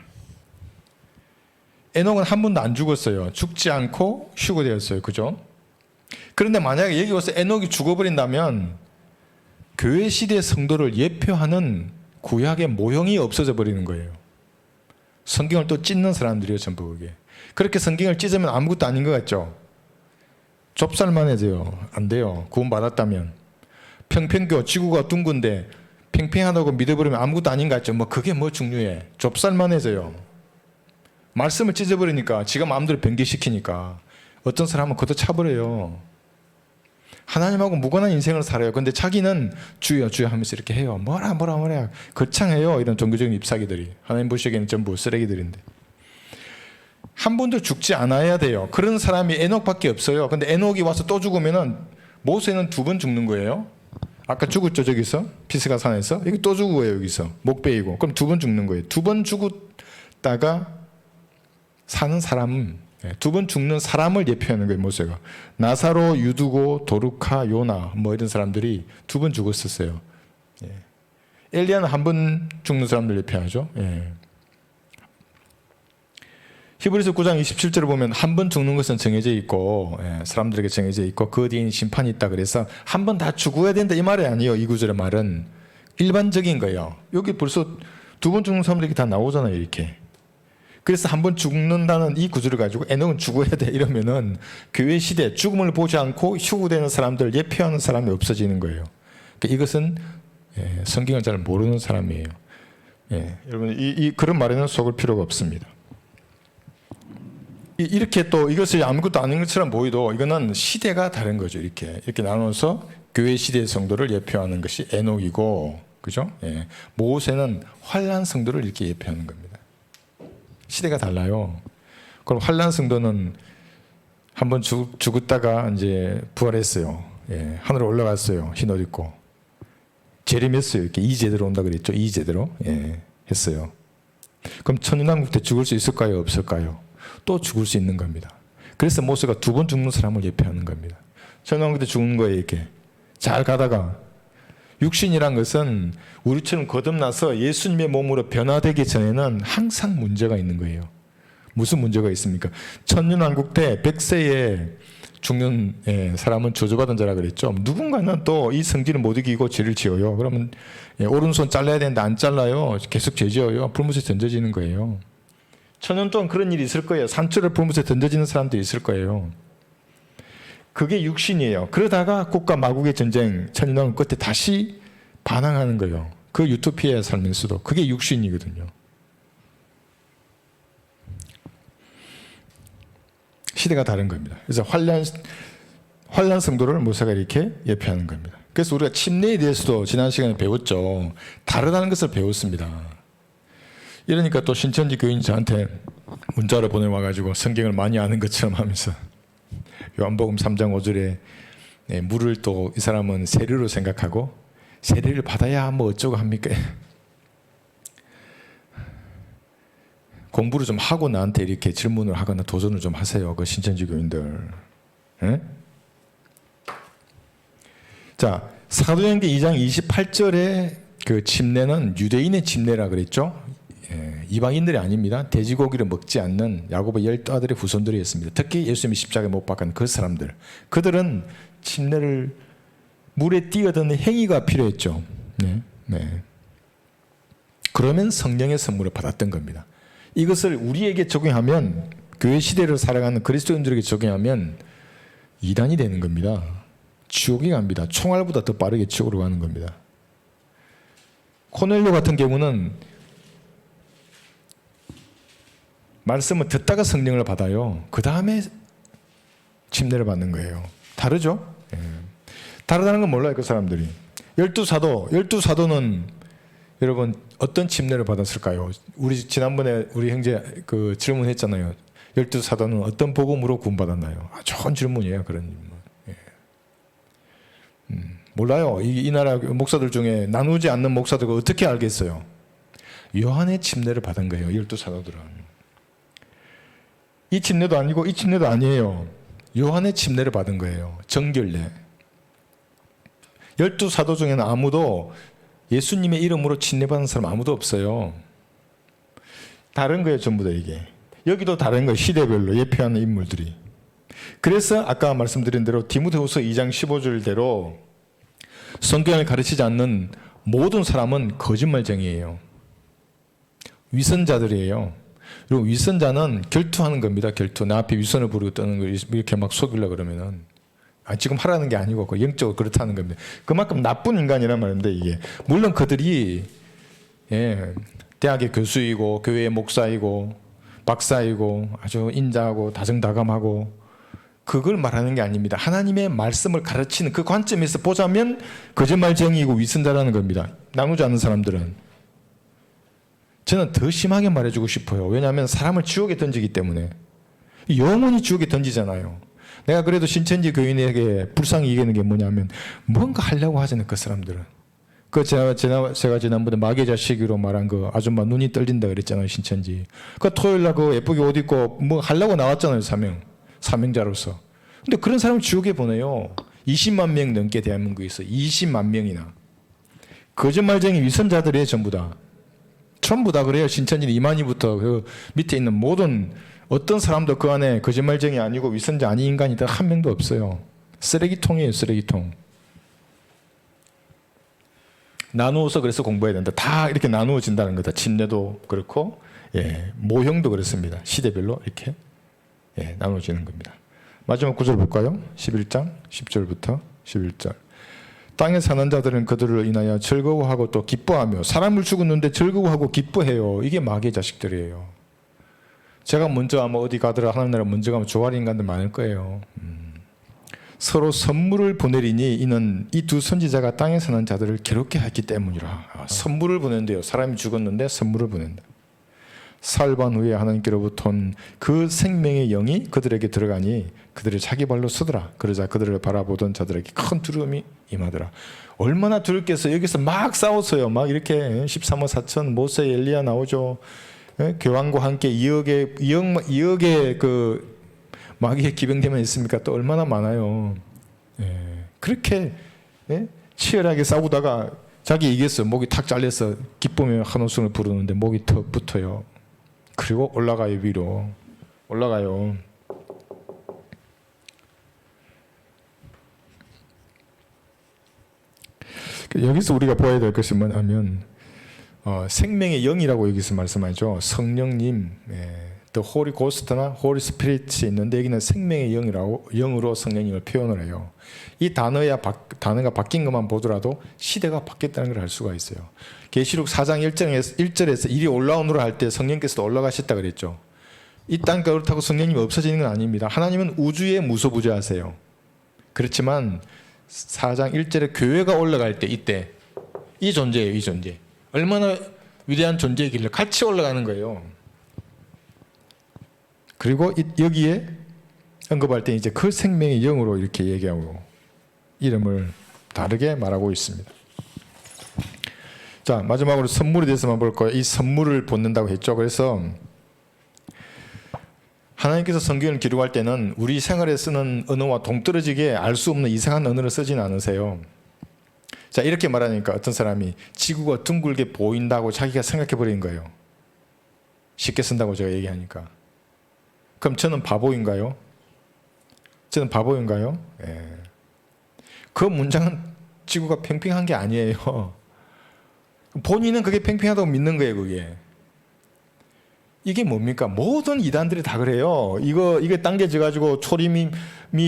에녹은 한 번도 안 죽었어요. 죽지 않고 휴거되었어요. 그죠? 그런데 만약에 여기 와서 에녹이 죽어버린다면 교회 시대 성도를 예표하는 구약의 모형이 없어져 버리는 거예요. 성경을 또 찢는 사람들이에요. 전부 그게. 그렇게 성경을 찢으면 아무것도 아닌 것 같죠? 좁쌀만 해져요. 안 돼요. 구원받았다면. 평평교 지구가 둥근데 팽팽하다고 믿어버리면 아무것도 아닌 것 같죠? 그게 중요해. 좁쌀만해져요. 말씀을 찢어버리니까 지가 마음대로 변개시키니까 어떤 사람은 그것도 차버려요. 하나님하고 무관한 인생을 살아요. 근데 자기는 주여 주여 하면서 이렇게 해요. 뭐라 거창해요. 이런 종교적인 ip사기들이. 하나님 보시기에는 전부 쓰레기들인데. 한 번도 죽지 않아야 돼요. 그런 사람이 에녹밖에 없어요. 근데 에녹이 와서 또 죽으면은 모세는 2번 죽는 거예요. 아까 죽었죠, 저기서 피스가 산에서. 여기 또 죽어요, 여기서 목 베이고. 그럼 2번 죽는 거예요. 2번 죽었다가 사는 사람, 2번 죽는 사람을 예표하는 거예요, 모세가. 나사로, 유두고, 도르카, 요나 뭐 이런 사람들이 2번 죽었었어요. 엘리야는 한 번 죽는 사람들 예표하죠. 히브리서 9장 27절을 보면 한 번 죽는 것은 정해져 있고, 사람들에게 정해져 있고 그 뒤엔 심판이 있다. 그래서 한 번 다 죽어야 된다 이 말이 아니에요. 이 구절의 말은 일반적인 거예요. 여기 벌써 2번 죽는 사람들이 다 나오잖아요, 이렇게. 그래서 한 번 죽는다는 이 구절을 가지고 에녹은 죽어야 돼 이러면은 교회 시대 죽음을 보지 않고 휴구되는 사람들 예표하는 사람이 없어지는 거예요. 그러니까 이것은 성경을 잘 모르는 사람이에요. 여러분 그런 말에는 속을 필요가 없습니다. 이렇게 또 이것을 아무것도 아닌 것처럼 보이도 이거는 시대가 다른 거죠. 이렇게 나눠서 교회 시대의 성도를 예표하는 것이 에녹이고, 그죠? 모세는 환난 성도를 이렇게 예표하는 겁니다. 시대가 달라요. 그럼 환난 성도는 한번 죽었다가 이제 부활했어요. 하늘로 올라갔어요. 흰 옷 입고 재림했어요. 이렇게 이제대로 온다 그랬죠. 이제대로 했어요. 그럼 천년왕국 때 죽을 수 있을까요? 없을까요? 또 죽을 수 있는 겁니다. 그래서 모세가 2번 죽는 사람을 예표하는 겁니다. 천년왕국 때 죽는 거예요. 이렇게 잘 가다가 육신이란 것은 우리처럼 거듭나서 예수님의 몸으로 변화되기 전에는 항상 문제가 있는 거예요. 무슨 문제가 있습니까? 천년왕국 때 100세에 죽는 사람은 저주받은 자라 그랬죠. 누군가는 또 이 성질을 못 이기고 죄를 지어요. 그러면 오른손 잘라야 되는데 안 잘라요. 계속 죄 지어요. 불못에 던져지는 거예요. 천년 동안 그런 일이 있을 거예요. 산초를 불못에 던져지는 사람들이 있을 거예요. 그게 육신이에요. 그러다가 국가 마국의 전쟁, 천년왕국 끝에 다시 반항하는 거예요. 그 유토피아에 살면서도. 그게 육신이거든요. 시대가 다른 겁니다. 그래서 환난 성도를 모세가 이렇게 예표하는 겁니다. 그래서 우리가 침례에 대해서도 지난 시간에 배웠죠. 다르다는 것을 배웠습니다. 이러니까 또 신천지 교인이 저한테 문자를 보내와가지고 성경을 많이 아는 것처럼 하면서 요한복음 3장 5절에 물을 또 이 사람은 세례로 생각하고 세례를 받아야 뭐 어쩌고 합니까? 공부를 좀 하고 나한테 이렇게 질문을 하거나 도전을 좀 하세요. 그 신천지 교인들. 자, 사도행전 2장 28절에 그 침례는 유대인의 침례라 그랬죠. 이방인들이 아닙니다. 돼지고기를 먹지 않는 야고보 12아들의 후손들이었습니다. 특히 예수님이 십자가에 못 박은 그 사람들. 그들은 침례를 물에 뛰어드는 행위가 필요했죠. 그러면 성령의 선물을 받았던 겁니다. 이것을 우리에게 적용하면, 교회 시대를 살아가는 그리스도인들에게 적용하면 이단이 되는 겁니다. 지옥에 갑니다. 총알보다 더 빠르게 지옥으로 가는 겁니다. 코넬료 같은 경우는 말씀을 듣다가 성령을 받아요. 그 다음에 침례를 받는 거예요. 다르죠? 다르다는 건 몰라요, 그 사람들이. 12사도는 여러분 어떤 침례를 받았을까요? 우리 지난번에 우리 형제 그 질문했잖아요. 12사도는 어떤 복음으로 구원받았나요? 좋은 질문이에요. 그런 질문. 몰라요. 이 나라 목사들 중에 나누지 않는 목사들과 어떻게 알겠어요? 요한의 침례를 받은 거예요. 12사도들은. 이 침례도 아니고 이 침례도 아니에요. 요한의 침례를 받은 거예요. 정결례. 12사도 중에는 아무도 예수님의 이름으로 침례받은 사람 아무도 없어요. 다른 거예요. 전부 다 이게. 여기도 다른 거예요. 시대별로 예표하는 인물들이. 그래서 아까 말씀드린 대로 디모데후서 2장 15절대로 성경을 가르치지 않는 모든 사람은 거짓말쟁이에요. 위선자들이에요. 그리고 위선자는 결투하는 겁니다. 결투. 나 앞에 위선을 부르고 떠는 거 이렇게 막 속이려고 그러면은 지금 하라는 게 아니고 영적으로 그렇다는 겁니다. 그만큼 나쁜 인간이란 말인데 이게 물론 그들이 대학의 교수이고 교회의 목사이고 박사이고 아주 인자하고 다정다감하고 그걸 말하는 게 아닙니다. 하나님의 말씀을 가르치는 그 관점에서 보자면 거짓말쟁이고 위선자라는 겁니다. 나누지 않는 사람들은. 저는 더 심하게 말해주고 싶어요. 왜냐하면 사람을 지옥에 던지기 때문에. 영원히 지옥에 던지잖아요. 내가 그래도 신천지 교인에게 불쌍히 얘기하는 게 뭐냐면 뭔가 하려고 하잖아요. 그 사람들은. 그 제가 지난번에 마귀의 자식으로 말한 그 아줌마 눈이 떨린다 그랬잖아요. 신천지. 그 토요일 날 그 예쁘게 옷 입고 뭐 하려고 나왔잖아요. 사명자로서. 근데 그런 사람을 지옥에 보내요. 20만 명 넘게 대한민국에 있어. 20만 명이나. 거짓말쟁이 위선자들이에요. 전부 다. 전부 다 그래요. 신천지는 이만희부터 그 밑에 있는 모든 어떤 사람도 그 안에 거짓말쟁이 아니고 위선자 아닌 인간이 다 한 명도 없어요. 쓰레기통이에요. 쓰레기통. 나누어서 그래서 공부해야 된다. 다 이렇게 나누어진다는 거다. 침례도 그렇고 모형도 그렇습니다. 시대별로 이렇게 나누어지는 겁니다. 마지막 구절 볼까요? 11장 10절부터 11절. 땅에 사는 자들은 그들을 인하여 즐거워하고 또 기뻐하며 사람을 죽었는데 즐거워하고 기뻐해요. 이게 마귀의 자식들이에요. 제가 먼저 아마 어디 가더라 하나님 나라 먼저 가면 조아리 인간들 많을 거예요. 서로 선물을 보내리니 이는 이 두 선지자가 땅에 사는 자들을 괴롭게 했기 때문이라. 선물을 보낸대요. 사람이 죽었는데 선물을 보낸다. 사흘반 후에 하나님께로부터 그 생명의 영이 그들에게 들어가니 그들을 자기 발로 서더라. 그러자 그들을 바라보던 자들에게 큰 두려움이 임하더라. 얼마나 두렵겠어. 여기서 막 싸웠어요. 막 이렇게 13호 4천 모세 엘리야 나오죠. 교황과 함께 2억의 그 마귀의 기병대만 있습니까? 또 얼마나 많아요. 그렇게 치열하게 싸우다가 자기 이겼어. 목이 탁 잘려서 기쁨의 한호성을 부르는데 목이 턱 붙어요. 그리고 올라가요. 위로 올라가요. 여기서 우리가 보아야 될 것이 뭐냐면 생명의 영이라고 여기서 말씀하죠. 성령님, The Holy Ghost나 Holy Spirit이 있는데 여기는 생명의 영으로 성령님을 표현을 해요. 이 단어가 바뀐 것만 보더라도 시대가 바뀌었다는 걸 알 수가 있어요. 계시록 4장 1절에서 이리 올라오노라 할 때 성령께서 올라가셨다 그랬죠. 이 땅 그렇다고 성령님이 없어지는 건 아닙니다. 하나님은 우주에 무소부재하세요. 그렇지만 4장 1절에 교회가 올라갈 때 이때 이 존재예요. 이 존재. 얼마나 위대한 존재이길래 같이 올라가는 거예요. 그리고 여기에 언급할 때 이제 그 생명의 영으로 이렇게 얘기하고 이름을 다르게 말하고 있습니다. 자, 마지막으로 선물에 대해서만 볼 거예요. 이 선물을 본다고 했죠. 그래서 하나님께서 성경을 기록할 때는 우리 생활에 쓰는 언어와 동떨어지게 알 수 없는 이상한 언어를 쓰지는 않으세요. 자, 이렇게 말하니까 어떤 사람이 지구가 둥글게 보인다고 자기가 생각해 버린 거예요. 쉽게 쓴다고 제가 얘기하니까. 그럼 저는 바보인가요? 저는 바보인가요? 그 문장은 지구가 팽팽한 게 아니에요. 본인은 그게 팽팽하다고 믿는 거예요. 그게. 이게 뭡니까? 모든 이단들이 다 그래요. 이게 당겨져가지고 초림이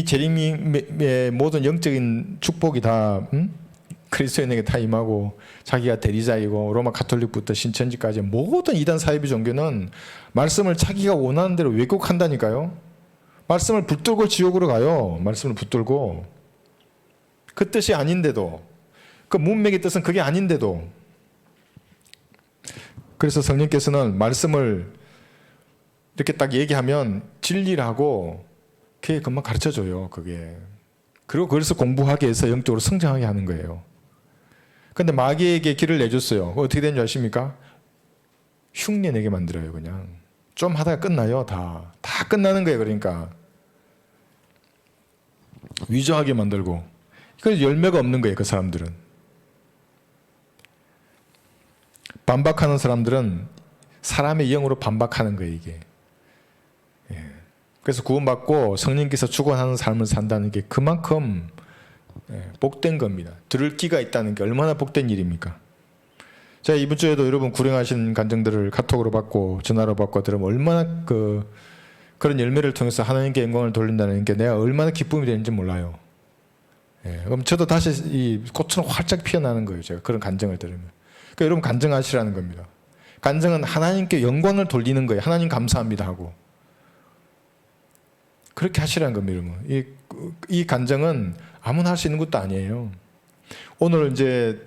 재림이 모든 영적인 축복이 다 그리스도인에게 다 임하고 자기가 대리자이고 로마 가톨릭부터 신천지까지 모든 이단 사이비 종교는 말씀을 자기가 원하는 대로 왜곡한다니까요. 말씀을 붙들고 지옥으로 가요. 말씀을 붙들고. 그 뜻이 아닌데도, 그 문맥의 뜻은 그게 아닌데도. 그래서 성령께서는 말씀을 이렇게 딱 얘기하면 진리라고 그게 금방 가르쳐줘요. 그게. 그리고 그래서 공부하게 해서 영적으로 성장하게 하는 거예요. 근데 마귀에게 길을 내줬어요. 어떻게 되는 줄 아십니까? 흉내 내게 만들어요. 그냥 좀 하다가 끝나요. 다 끝나는 거예요. 그러니까 위조하게 만들고. 그래서 열매가 없는 거예요. 그 사람들은. 반박하는 사람들은 사람의 영으로 반박하는 거예요. 이게. 그래서 구원받고 성령께서 축원하는 삶을 산다는 게 그만큼 복된 겁니다. 들을 끼가 있다는 게 얼마나 복된 일입니까? 제가 이번 주에도 여러분 구령하신 간증들을 카톡으로 받고 전화로 받고 들으면 얼마나 그런 열매를 통해서 하나님께 영광을 돌린다는 게 내가 얼마나 기쁨이 되는지 몰라요. 그럼 저도 다시 이 꽃은 활짝 피어나는 거예요. 제가 그런 간증을 들으면. 그러니까 여러분 간증하시라는 겁니다. 간증은 하나님께 영광을 돌리는 거예요. 하나님 감사합니다 하고. 그렇게 하시라는 겁니다. 여러분. 이 간증은 아무나 할 수 있는 것도 아니에요. 오늘 이제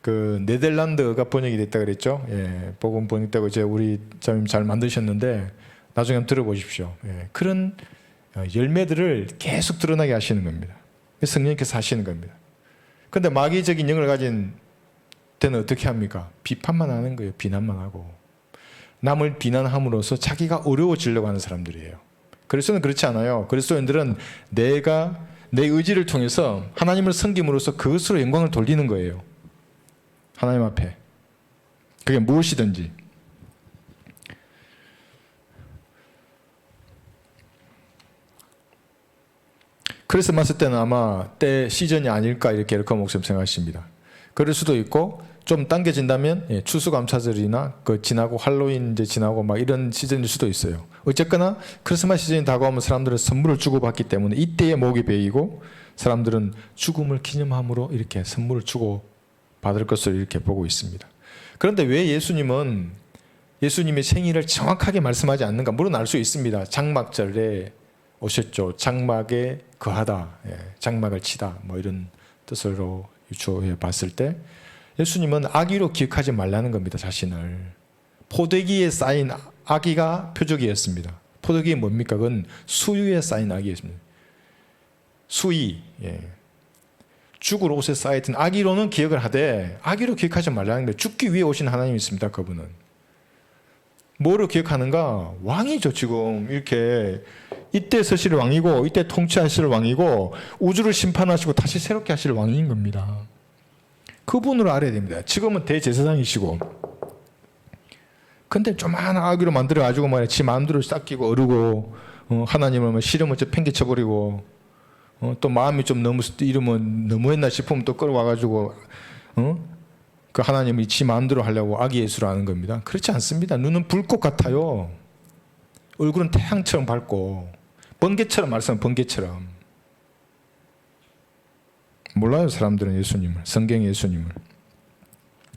그 네덜란드가 번역이 됐다 그랬죠. 복음 번역되고 이제 우리 자님 잘 만드셨는데 나중에 한번 들어보십시오. 예, 그런 열매들을 계속 드러나게 하시는 겁니다. 성령님께서 하시는 겁니다. 그런데 마귀적인 영을 가진 때는 어떻게 합니까? 비판만 하는 거예요. 비난만 하고. 남을 비난함으로써 자기가 어려워지려고 하는 사람들이에요. 그리스도는 그렇지 않아요. 그리스도인들은 내가 내 의지를 통해서 하나님을 섬김으로써 그것으로 영광을 돌리는 거예요. 하나님 앞에. 그게 무엇이든지. 그래서 봤을 때는 아마 때 시즌이 아닐까 이렇게 엘커 목사님 생각하십니다. 그럴 수도 있고 좀 당겨진다면 추수감사절이나 그 지나고 할로윈 이제 지나고 막 이런 시즌일 수도 있어요. 어쨌거나 크리스마스 시즌이 다가오면 사람들은 선물을 주고받기 때문에 이때에 목이 베이고 사람들은 죽음을 기념함으로 이렇게 선물을 주고 받을 것을 이렇게 보고 있습니다. 그런데 왜 예수님은 예수님의 생일을 정확하게 말씀하지 않는가? 물론 알 수 있습니다. 장막절에 오셨죠. 장막에 거하다, 장막을 치다, 뭐 이런 뜻으로 유추해 봤을 때 예수님은 아기로 기억하지 말라는 겁니다. 자신을. 포대기에 쌓인 아기가 표적이었습니다. 포대기 뭡니까? 그건 수유에 쌓인 아기였습니다. 수의, 죽을 옷에 쌓여있던 아기로는 기억을 하되 아기로 기억하지 말라는 거예요. 죽기 위해 오신 하나님이 있습니다. 그분은. 뭐를 기억하는가? 왕이죠. 지금 이렇게 이때 서실 왕이고 이때 통치하실 왕이고 우주를 심판하시고 다시 새롭게 하실 왕인 겁니다. 그분을 알아야 됩니다. 지금은 대제사장이시고 근데 조만한 아기로 만들어가지고 말이야 지 마음대로 싹끼고 어르고 하나님을 뭐 싫으면 저 팽개쳐버리고 또 마음이 좀 너무 이러면 너무했나 싶으면 또 끌어와가지고 그 하나님이 지 마음대로 하려고 아기 예수를 하는 겁니다. 그렇지 않습니다. 눈은 불꽃 같아요. 얼굴은 태양처럼 밝고 번개처럼 말씀은 번개처럼. 몰라요 사람들은 예수님을. 성경 예수님을.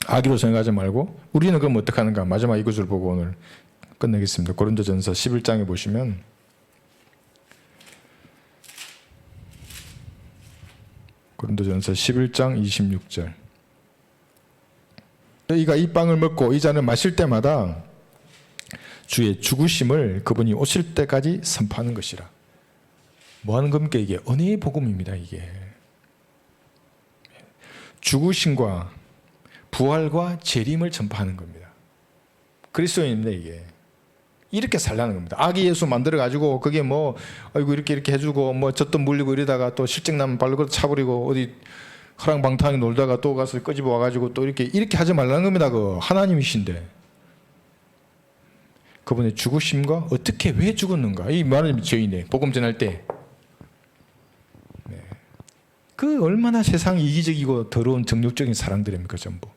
아기로 생각하지 말고 우리는 그럼 어떻게 하는가. 마지막 이 구절 보고 오늘 끝내겠습니다. 고린도전서 11장에 보시면 고린도전서 11장 26절 너희가 이 빵을 먹고 이 잔을 마실 때마다 주의 죽으심을 그분이 오실 때까지 선포하는 것이라. 뭐 하는 겁니까? 이게 은혜의 복음입니다. 이게 죽으심과 부활과 재림을 전파하는 겁니다. 그리스도인입니다. 이게 이렇게 살라는 겁니다. 아기 예수 만들어 가지고 그게 뭐 아이고 이렇게 해주고 뭐 젖도 물리고 이러다가 또 실증 나면 발로 차버리고 어디 허랑방탕하게 놀다가 또 가서 끄집어 와가지고 또 이렇게 하지 말라는 겁니다. 그 하나님이신데 그분의 죽으심과 어떻게 왜 죽었는가 이 말을 저희네 복음 전할 때 그 얼마나 세상이 이기적이고 더러운 정욕적인 사랑들입니까 전부.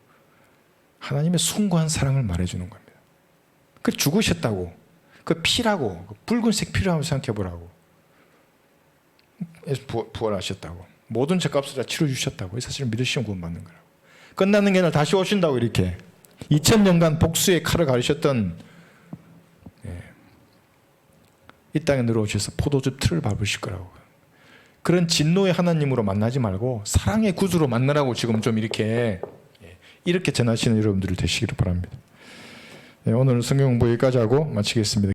하나님의 숭고한 사랑을 말해주는 겁니다. 그 죽으셨다고 그 피라고 그 붉은색 피라고 생각해 보라고 부활하셨다고 모든 죄값을 다 치러주셨다고 이 사실을 믿으시면 구원받는 거라고. 끝나는 게 아니라 다시 오신다고 이렇게 2000년간 복수의 칼을 가르셨던 이 땅에 들어오셔서 포도즙 틀을 밟으실 거라고. 그런 진노의 하나님으로 만나지 말고 사랑의 구주로 만나라고 지금 좀 이렇게 전하시는 여러분들이 되시기를 바랍니다. 오늘 성경 공부 여기까지 하고 마치겠습니다.